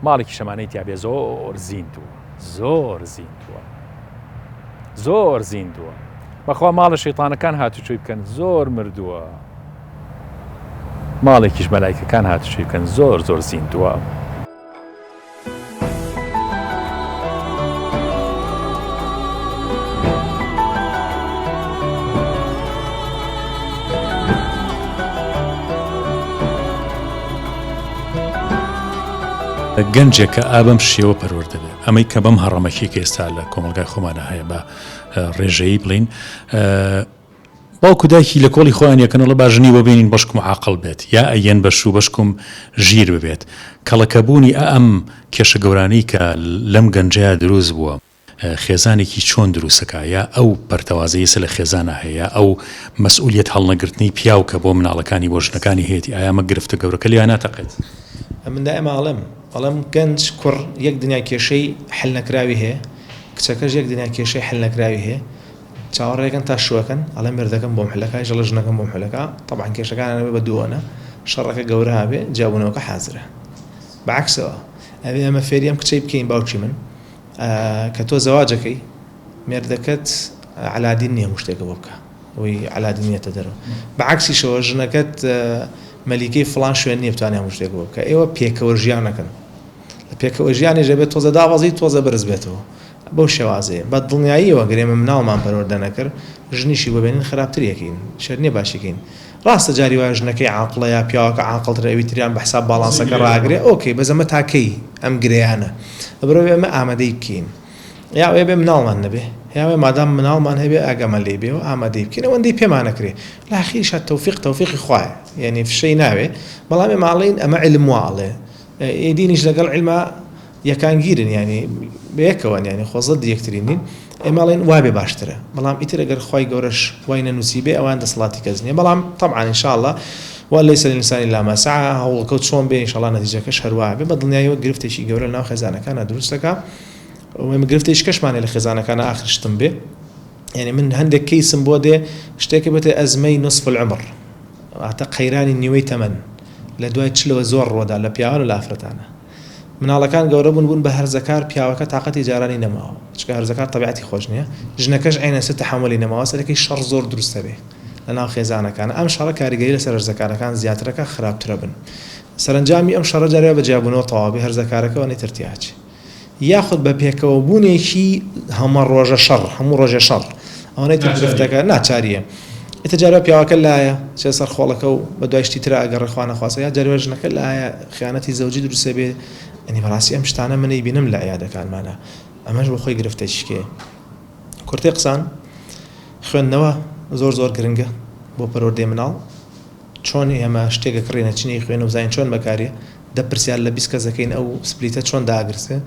ماڵێکی شەمانەی تیا بێ زۆر زیندووە بەخوا ماڵە شەیطانەکان هاتوچۆی بکەن زۆر مردووە ماڵێکیش مەلایکەکان هاتوچۆی بکەن زۆر زیندووە گەنجێکە ئابەم شێوە پەروەردە بێ ئەمەی کە بەم هەڕەمەکی کە ئێستا لە کۆمەلگای خۆمانە هەیە بە ڕێژەیی بڵین باوکو دایکی لە کۆڵی خۆیان یەکەنەوە لە باژنی بۆ بینین بەشکم عاقڵ بێت یا ئەیەن بەش و بەشکم ژیر ببێت کەڵەکەبوونی ئەم کێشە گەورانەی کە لەم گەنجەیە دروست بووە خێزانێکی چۆن دروستەکە یا ئەو پەرتەوازەیەسە لە خێزانە هەیە ئەو مەسئولیەت هەڵنەگرتنی پیاو کە بۆ مناڵەکانی بۆ ژنەکانی هەیەی ئایا مە گرفتە گەورەکە لیان ناتەقێت من دائما ئەڵێم گەنج کوڕ یەک دنیا کێشەی حل نەکراوی هەیە کچەکەش یەک دنیا کێشەی حل نەکراوی هەیە چاوەڕێکن تا شوەکەن ئەڵێ مێردەکەم بۆم حلەکە ژەڵە ژنەکەم بۆم حلەکە طبعا کێشەکانە بە دووەنە شەڕەکە گەورە هەبێ جیابوونەوەکە حازرە بەعکسەوە ئەبێ ئەمە فێری ئەم کچەی بکەین باوکی من کە تۆ زەواجەکەی مێردەکەت علادین نییە مشتێکە بۆ بکە ئەوەی علادینیەتە دەرەوە بەعکسیشەوە ژنەکەت مەلیکەی فڵان شوێن نییە بتوانێ مشتێک بۆ بکە ئێوە پێکەوە ژیانەکەن لە پێکەوە ژیانی ژەبێت تۆزە داوازی تۆزە بەرز بێتەوە بەو شێوازەیە بە دڵنیاییەوە گرێمە مناڵمان پەروەردە نەکرد ژنیشی بۆ بێنین خراپتر یەکەین شەر نییە باشیکەین ڕاستە جاری وایە ژنەکەی عاقڵە یا پیاوەکە عاقڵترە ئەوی تریان بە حساب باڵانسەکە ڕاگرێ ئۆکەی بەزەمە تاکەی ئەم گرەیانە بەبرەوەی ئەمە ئامادەی بکەین یا ئەوێ بێ مناڵمان نەبێ یاوێ مادام مناڵمان هەبێ ئاگەمە لێ بێ و ئامادەی بکەین ئەوەندەی پێمانەکرێ لە ئاخیرش تەوفیقی خوایە یعنی فشەی ناوێ بەڵام ئێمە ئاڵێن ئەمە علم واڵێ دینیش لەگەڵ علما یەکانگیرن ینی بەیەکەوە ینی خۆزت یەکترینین ئێماڵێن وابێ باشترە بەڵام ئیتر ئەگەر خی گەورەش وای نەنووسی بێ ئەوان دەسڵاتی کەس نیە بەڵام طبعا إن شاء الله وليس للإنسان إلا ما سعى هەوڵکەوت چۆن بێ إن شاء الله نەتیجەکەش هەروە بێ بە دڵنیایەوە گرفتێکی گەورە ناو خێزانەکانە دروستەکە ئێمە گرفتێکی کەشمانێ لە خێزانەکانە ئاخرشتم بێ يعني من هەندێک کەیسم بۆ دێ شتێکی بێتە ئەزمەی نصف العمر ئاتە قەیرانی نیوەی تەمەن لە دوای چلەوە زۆر ڕۆدا لە پیاوە و لە ئافرەتانە مناڵەکان گەورە بوون بە هەرزەکار پیاوەکە تااقەتی جارانی نەماوە چکە هەرزەکار تەبیعەتی خۆش نییە ژنەکەش عینە ست تەحملی نەماوە سەرەکەی شەڕ زۆر دروستە بێ لە ناو خێزانەکان ئەم شەڕە کاریگەری لەسەر هەرزەکارەکان زیاترەکە خراپترە بن سەرنجامی ئەم شەڕە جارێ بەجیابوونەوە تەواوی هەرزەکارەکەەوە نەیترتیاچی یاخود بە پێکەوە بوونێکی هەمە ڕۆژە شەڕ هەموو ڕۆژە شەڕ ئەوەی درفتەکە ناچاریە ئتەجارە پیاوەکە لایە چێ سەر خۆڵەکە و بە دوایشتی ترە ئەگەڕ خوانەخواسە یا جارێژنەکە لایە خیانەتی زەوجی دروستە بێ ئەنی بەڕاستی ئەم شتانە منەی بینم لە عیادەکانمانە ئەمەش بۆ خۆی گرفتەیشکێ کورتێ قسان خوێندنەوە زۆر گرنگە بۆ پەروەردەی مناڵ چۆن ئێمە شتێکە کڕێنە چنی خوێن و زین چۆن بەکارێ دەپرسیار لە 20 کەسەکەین ئەو سپلیتە چۆن داگرسێ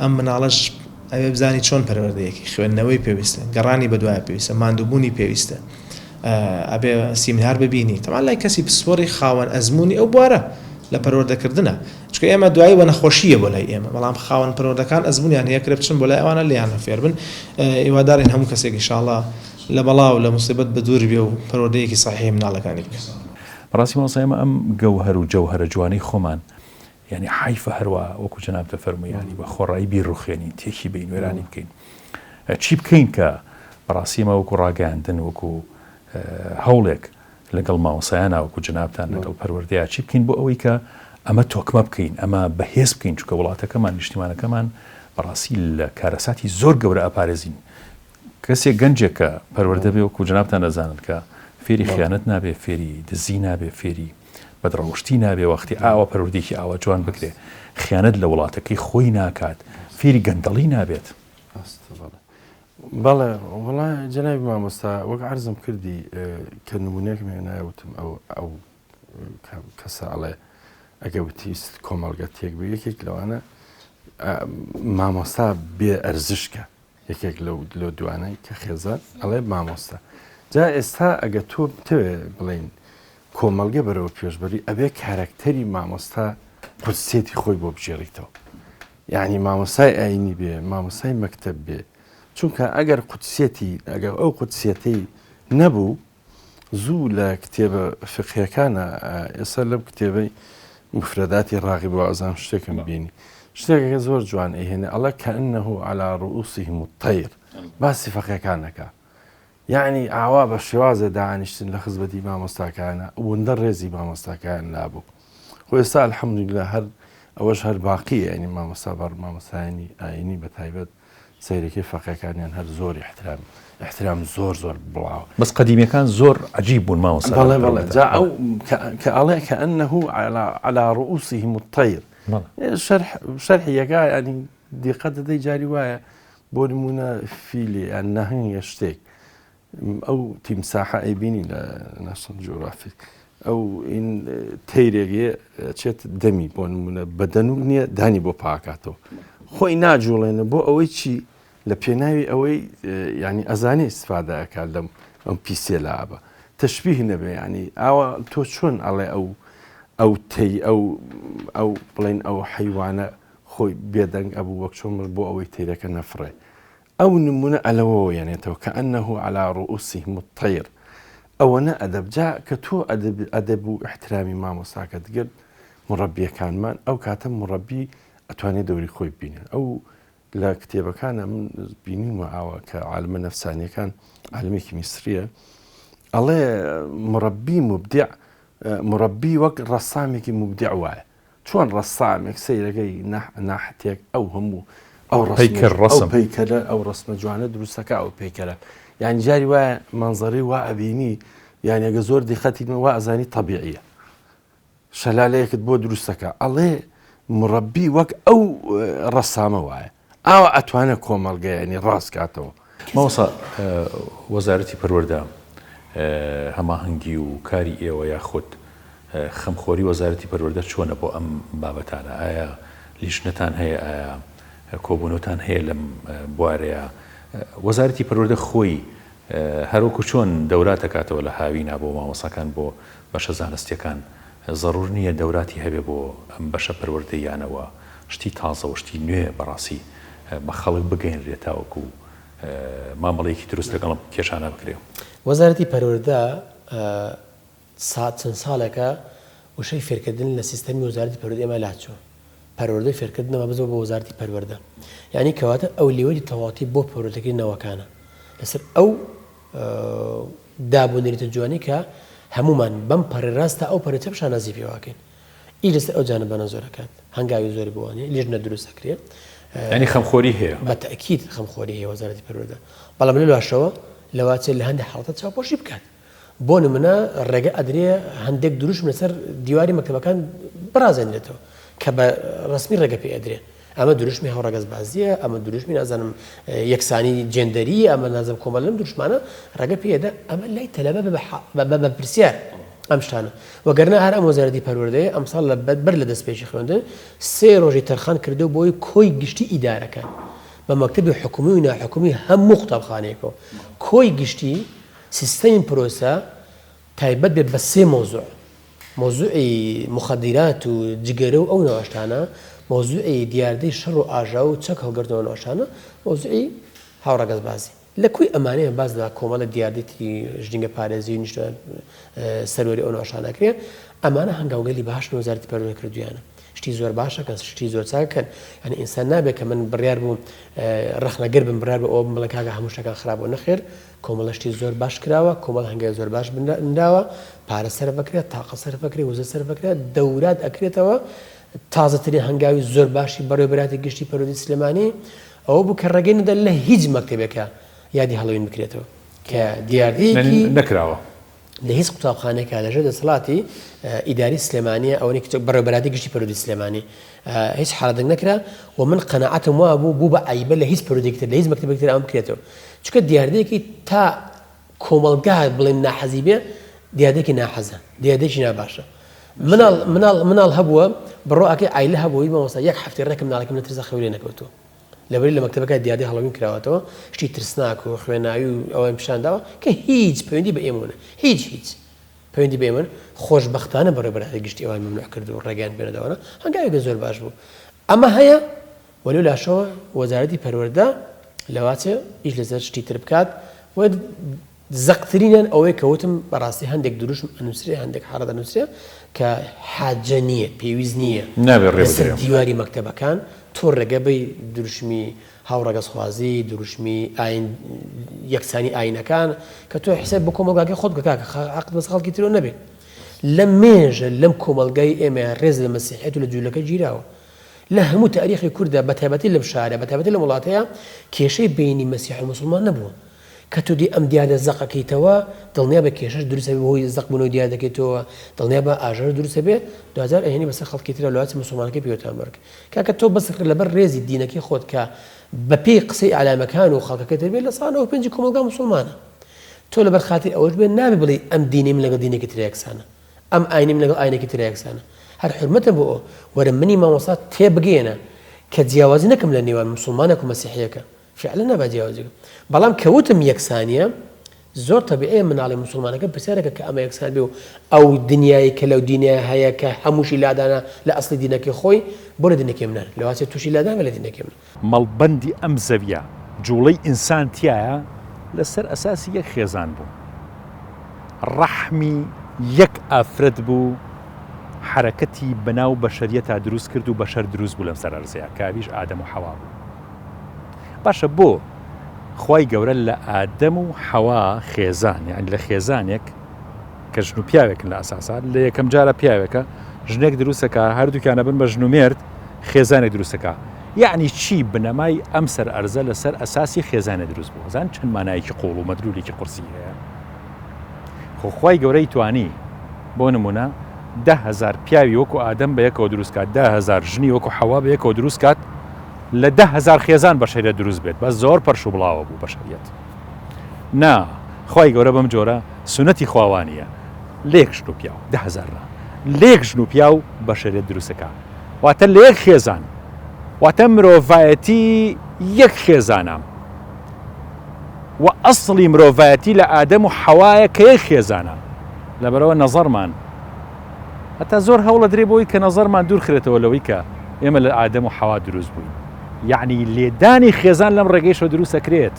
ئەم مناڵەش ئەوێ بزانی چۆن پەروەردەیەکی خوێندنەوەی پێویستە گەڕانی بەدوایە پێویستە ماندووبوونی پێویستە ئەبێ سیمینار ببینی تەمان لای کەسی پسپۆری خاوەن ئەزمموی ئەو بوارە لە پەروەردەکردنە چکە ئێمە دوایی وە نەخۆشیە بۆ لای ئێمە بەڵام خاوەن پەروەردەکان ئەزممویان هەیەکرێ بچن بۆ لای ئەوانە لیانە فێر بن ئێوادارین هەموو کەسێکی ئینشاءالله لە بەڵاو لە موسیبەت بە دوور بێ و پەروەردەیەکی صحیح مناڵەکانی بکەن بەڕاستی مەڵسایمە ئەم گەوهەر و جەوهرە جوانەی خۆمان يعني حیفە هەروە وەکو جەناب دەفەرموویانی بە خۆڕایی بیرڕوخێنین تێکی بین وێرانی بکەین چی بکەین کە بەڕاستیمە وەکو ڕاگەاندن وەکو هەوڵێک لەگەڵ مامۆسایانە وەکو جەنابتان لەگەڵ پەروەردەیە چی بکەین بۆ ئەوەی کە ئەمە تۆکمە بکەین ئەمە بەهێز بکەین چکە وڵاتەکەمان نیشتیمانەکەمان بەڕاستی لە کارەساتی زۆر گەورە ئەپارێزین کەسێک گەنجێک کە پەروەردە بێ وەکو جەنابتان دەزانن کە فێری خیانەت نابێ فێری دزی نابێ فێری بەدڕەوشتی نابێ وەختی ئاوە پەروەردەیەکی ئاوە جوان بکرێ خیانەت لە وڵاتەکەی خۆی ناکات فێری گەندەڵی نابێت بەڵێ وڵای جەنابی مامۆستا وەک عەرزم کردی کە نمونەیەکم هێنایوتم ئەو کەسە ئەڵێ ئەگە وتیست کۆمەڵگە تێک بێ یەکێک لەوانە مامۆستا بێ ئەرزشکە یەکێک لەو دوانەی کە خێزان ئەڵێ مامۆستا جا ئێستا ئەگە تۆ بتەوێ بڵین کۆمەڵگە بەرەوە پێشبەری ئەبێ کارکتەری مامۆستا قودسێتی خۆی بۆ بژێڕیتەوە یعنی مامۆسای ئاینی بێ مامۆسای مەکتەب بێ چونکە ئەگەر قودسێتی ئەگەر ئەو قودسێتەی نەبوو زوو لە کتێبە فقهیەکانە ئێستا لەم کتێبەی مفرداتی ڕاغب و ئەزان شتێکم بینی شتێکەکە زۆر جوان ئەهێنێ ئەڵە کەئەنەه عەلا ڕوئوسیهم الطەیر باسی فەقهەکانەکە یعنی ئاوا بە شێوازە داهانیشتن لە خزمەتی مامۆستاکانە وندە ڕێزی مامۆستاکان نابوو خۆ ئێستا ئەلحەمدولیلا هەر ئەوەش هەر باقیە ینی مامۆستا بەڕ مامۆستایانی ئاینی بە تایبەت سەیرەکەی فەقهەکانیان هەر زۆر احترام زۆر بڵاو بەس قەدیمیەکان زۆر عەجیب بوون مامۆستا بەڵێ جا ئەو کە ئەڵێ کەئەنەه عەلا ڕوئوسیهم الطەیر شەرحی یەکا ینی دیقەت دەدەی جاری وایە بۆ نمونە فیلی یان نەهنگە شتێک ئەو تیمساحە ئەیبینی لە ناشنال جیۆغرافیک ئەو ئین تەیرێگێ چێت دەمی بۆ نمونە بەدەنوک نییە دانی بۆ پاکاتەوە خۆی ناجوڵێنە بۆ ئەوەی چی لە پێناوی ئەوەی ینی ئەزانێ ئیسفادەکە لەم ئەم پیسێ لابە تەشبیه نەبێ ینی ئاوە تۆ چۆن ئەڵێ ئەو تەی ئەو بڵێن ئەو حەیوانە خۆی بێدەنگ ئەبوو وەک چۆن بۆ ئەوەی تەیرەکە نەفڕێ ئەو نمونە ئەلەوەوە یانێتەوە کەئەنەه عەلا ڕوئوسیهم الطەیر ئەوەنە ئەدەب جا کە تۆ ئەدەب و احترامی مامۆستاکەت گرت مڕەبیەکانمان ئەو کاتە مڕەبی ئەتوانێت دەوری خۆی بینێن ئەو لە کتێبەکانە من بینیمە ئاوە کە عالمە نەفسانیەکان عالمێکی میسریە ئەڵێ مڕەبی وەک ڕەسامێکی مبدع وایە چۆن ڕەسامێک سەیرەکەی ناحتێک ئەو هەموو ئەو پەیکەرە ئەو ڕسمە جوانە دروستەکە ئەو پەیکەرە یان جاری وایە مەنزەری وا ئەبینی یعنی ئەگە زۆر دیقەتی وا ئەزانی طبیعیە شەلالەیەکت بۆ دروستەکە ئەڵێ مڕەبی وەک ئەو ڕەسامە وایە ئاوا ئەتوانە کۆمەڵگەیانی ڕاستکاتەوە. ماوەسا وەزارەتی پەروەردە هەماهەنگی و کاری ئێوە یاخود خەمخۆری وەزارەتی پەروەردە چۆنە بۆ ئەم بابەتانە؟ ئایا لیژنەتان هەیە؟ ئایا کۆبوونەوەتان هەیە لەم بوارەیە؟ وەزارەتی پەروەردە خۆی هەروەکو چۆن دەورات دەکاتەوە لە هاوینا بۆ مامۆساکان بۆ بەشە زانستیەکان ضرور نییە دەوراتی هەبێ بۆ ئەم بەشە پەروەردەیانەوە شتی تازە و شتی نوێ بەڕاستی بە خەڵک بگەێنرێت تاوەکو مامەڵەیەکی دروست لەگەڵ کێشانە بکرێ. وەزارەتی پەروەردە چەند ساڵێکە وشەی فێرکردن لە سیستەمی وەزارەتی پەروەردە ئێمە لاچووە. پەروەردەی فێرکردنەوە بزەوە بۆ وەزارەتی پەروەردە، یعنی کەواتە ئەو لیوەی تەواتی بۆ پەروەردەکردنی نەوەکانە لەسەر ئەو دابوونێتە جوانی کە هەمومان بەم پەڕێڕاستە ئەو پەرە چەپشان نازیفیواکەین. ئیج لەسەر ئەو جانبانە زۆرەکات هەنگاوی زۆری بوانێ لێژنە دروست دەکرێت. ینی خەمخۆری هەیە بەتەکید خەمخۆری هەیە وەزارەتی پەروەردە، بەڵام لە لاشەوە لەواتێ لە هەندێک حاڵەتە چاوپۆشی بکات. بۆ نمونە ڕێگە ئەدرێ هەندێک دروشم لەسەر دیواری مەکتەبەکان بڕازێنرێتەوە کە بە ڕسمی ڕێگە پێ ئەدرێ. ئەمە دروشمی هەوڕەگەز بازیە، ئەمە دروشمی نازانم یەکسانی جێندەری، ئەمە نازم کۆمەڵ لەم دروشمانە ڕێگە پێدا ئەمە لای تەلەبە بە پرسیار ئەم شتانە. وەگەرنە هەر ئەم وەزارەتی پەروەردەیە ئەمساڵ لە بەر لە دەستپێشی خوێندن 3 ڕۆژی تەرخان کردو بۆی کۆی گشتی ئیدارەکان بە مەکتەبی حکومی و ناحکومی هەموو قوتابخانەیەکەوە کۆی گشتی سیستەمی پرۆسە تایبەت بێت بە 3 مۆزوع: مۆزوعی مخدرات و جگەرە و ئەو نەوەشتانە، مۆزوعی دیاردەی شەڕ و ئاژا و چەک هەڵگرتنەوە نەوەشانە، مۆزوعی هاوڕەگەز بازی. لە کوی ئەمانەیە باز لە کۆمەڵە دیاردێتی ژنگە پارێزی و نیشتە سەروەری ئەو نەوەشانەکرێ. ئەمانە هەنگاوگەلی باشن وەزارەتی پەروەردە کردویانە، شتی زۆر باشەکەن، شتی زۆر چاکەن. یعنی ئینسان نابێت کە من بڕیار بووم ڕەخنەگەر بم بڕیار بە ئەوە بڵێ کاکە هەموو شتەکان خراپە نەخێر. کۆمەڵە شتی زۆر باش کراوە، کۆمەڵ هەنگاوی زۆر باش بنداوە، پارە سەرف بکرێت، تاقە سەرف بکرێت، وزە سەرف بکرێت، دەورات ئەکرێتەوە. تازەترین هەنگاوی زۆر باشی بەڕێوەبەراتی گشتی پەروەردەی سلێمانی ئەوە بوو کە ڕێگەی نەدا لە هیچ مەکتەبێکە یادی هەڵەوین بکرێتەوە کە دیاردەیەکی نەکراوە لە هیچ قوتابخانەیەکە لەژێر دەسەڵاتی ئیداری سلێمانیە ئەوەی بەڕێوەبەراتی گشتی پەروەردەی سلێمانی هیچ حاڵەتێک نەکرا و من قەناعەتم وا بوو بە عیبە لە هیچ پەروەردەیەکتر لە هیچ مەکتەبێکتر ئەوە بکرێتەوە، چونکە دیاردەیەکی تا کۆمەڵگا بڵێن ناحەزی بێ دیاردەیەکی ناحەزە، دیاردەیەکی ناباشە. مناڵ هەبووە بڕۆکەی عیلە هەبووی مامۆستا یەک هەفتەی ڕێکم ناڵێکم لە ترسە خەوێ نەکەوتووە لەبەری لە مەکتەبەکە دیاردەی هەڵەوین کراوەتەوە، شتی ترسناک و خوێناوی و ئەوەی پیشانداوە کە هیچ پەیوەندی بە ئێمەونە، هیچ پەیوەندی بە ئێمە خۆشبەختانە بەڕێوەبەراتی گشتی ئەوان ممنوع کرد و ڕێگەیان پێنەداوەنە هەنگاوێکە زۆر باش بوو. ئەمە هەیە وەلو لاشەوە وەزارەتی پەروەردە لەواتێ هیچ لەسەر شتی تر بکات و زەقترینەن ئەوەی کەوتم بەڕاستی هەندێک دروشم ئەنووسێ هەندێک حاڵەت ئەنووسێ کە حاجە نییە، پێویست نییە لەسەر دیواری مەکتەبەکان تۆ ڕێگە بەی دروشمی هاوڕەگەزخوازی، دروشمی یەکسانی ئاینەکان کە تۆ حساب بۆ کۆمەلگاکەی خۆت بکە کە عەقد بەس خەڵکی ترەوە نەبێت. لەم مێژە لەم کۆمەلگای ئێمە ڕێز لە مەسیحیەت و لە جوولەکە گیراوە. لە هەموو تاریخی کوردە بەتایبەتی لەم شارە بەتایبەتی لە وڵاتەیە کێشەی بینی مەسیح و موسڵمان نەبووە کە تۆ دی ئەم دیارە زەقەکەیتەوە دڵنیا بە کێشەش دروستە بێ هۆی زەق بوونەوەی دیار دەکەیتەوە، دڵنیا بە ئاژەر دروستە بێ 2000 ئەهێنی بەسەر خەڵکی ترە لەواتی مسلمانەکەی پێوتان بەرک کاکە تۆ بەسەر لەبەر ڕێزی دینەکەی خۆت کە بە پێی قسەی عەلامەکان و خەڵکەکەی تربێت لە ساڵەوە 5 کۆمەلگا مسلمانە تۆ لەبەر خاتر ئەوەش بێ نابێ بڵێ ئەم دینیم لەگەڵ دینێکی ترە یەکسانە، ئەم ئاینیم لەگەڵ ئاینێکی ترە یەکسانە. هەر حرمەتە بۆ ئەو وەرە منی مامۆستا تێبگەێنە کە جیاوازی نەکەم لە نێوان مسلمانێک و مەسیحیەکە فعلا نابا جیاوازی بەڵام کەوتم یەکسانیە زۆر تەبیعیە مناڵی مسلمانەکە پرسیارەکە کە ئەمە یەکسان بێ و ئەو دنیای کە لەو دینە هەیە کە هەمووشی لادانە لە ئەسڵی دینەکەی خۆی بۆ لە دینەکەی منە لەواتێ تووشی لادانە لە دینەکەی منە. مەڵبەندی ئەم زەویە جوڵەی ئینسان تایە لەسەر ئەساسی یەک خێزان بوو، ڕەحمی یەک ئافرەت بوو، حرەکەتی بەناو بەشەریەتا دروست کرد و بەشەر دروست بوو لەم سەر ئەرزەیە کاویش ئادەم و حەوا بوو. باشە بۆ خوای گەورە لە ئادەم و حەوا خێزان یعنی لە خێزانێک کە ژن و پیاوێکن لە ئەساسات لە یەکەم جارە پیاوێکە ژنێک دروستەکە هەردووکیانە بن بە ژن و مێرد خێزانێک دروستەکە. یعنی چی بنەمای ئەم سەر ئەرزە لەسەر ئەساسی خێزانە دروست بوو. زان چەند مانایەکی قوڵ و مەدلولێکی قورسی هەیە. خۆخوای گەورەی توانی بۆ نمونە 10,000 پیاوی وەکو ئادەم بە یەکەوە دروستکات 10,000 ژنی وەکو حەوا بە یەکەوە دروستکات لە 10,000 خێزان بەشەریەت دروست بێت بە زۆر پەرش و بڵاوە بوو بەشەریەت نا خی گەورە بەم جۆرە سونەتی خواوانیە لێک ژن و پیاو 10,000 لێک ژن و پیاو بەشەریەت دروستەکە واتە لە یەک خێزان واتە مرۆڤایەتی یەک خێزانە و ئەسڵی مرۆڤایەتی لە ئادەم و حەوایە کە یەک خێزانە لەبەرەوە نەزەرمان هەتا زۆر هەوڵە درێ بۆی کە نەزەرمان دوور خرێتەوە لەوەی کە ئێمە لە ئادەم و حەوا دروست بووین یعنی لێدانی خێزان لەم ڕێگەیشەوە دروست ئەکرێت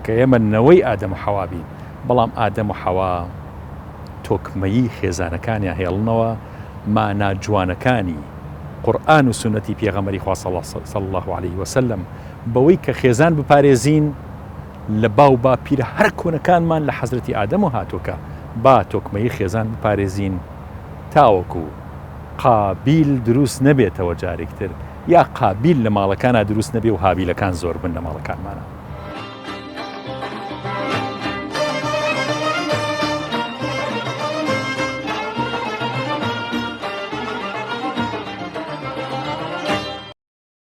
کە ئێمە نەوەی ئادەم و حەوا بین بەڵام ئادەم و حەوا تۆکمەیی خێزانەکانیان هێڵنەوە مانا جوانەکانی قورئان و سنەتی پێغەمبەری خوا صلی الله عليه وسلم بەوەی کە خێزان بپارێزین لە باو با پیرە هەر کۆنەکانمان لە حەزرەتی ئادەم و هاتووکە با تۆکمەیی خێزان بپارێزین تاوەکو قابیل دروست نەبێتەوە جارێکتر یا قابیل لە ماڵەکانە دروست نەبێ و هابیلەکان زۆر بن لە ماڵەکانمانە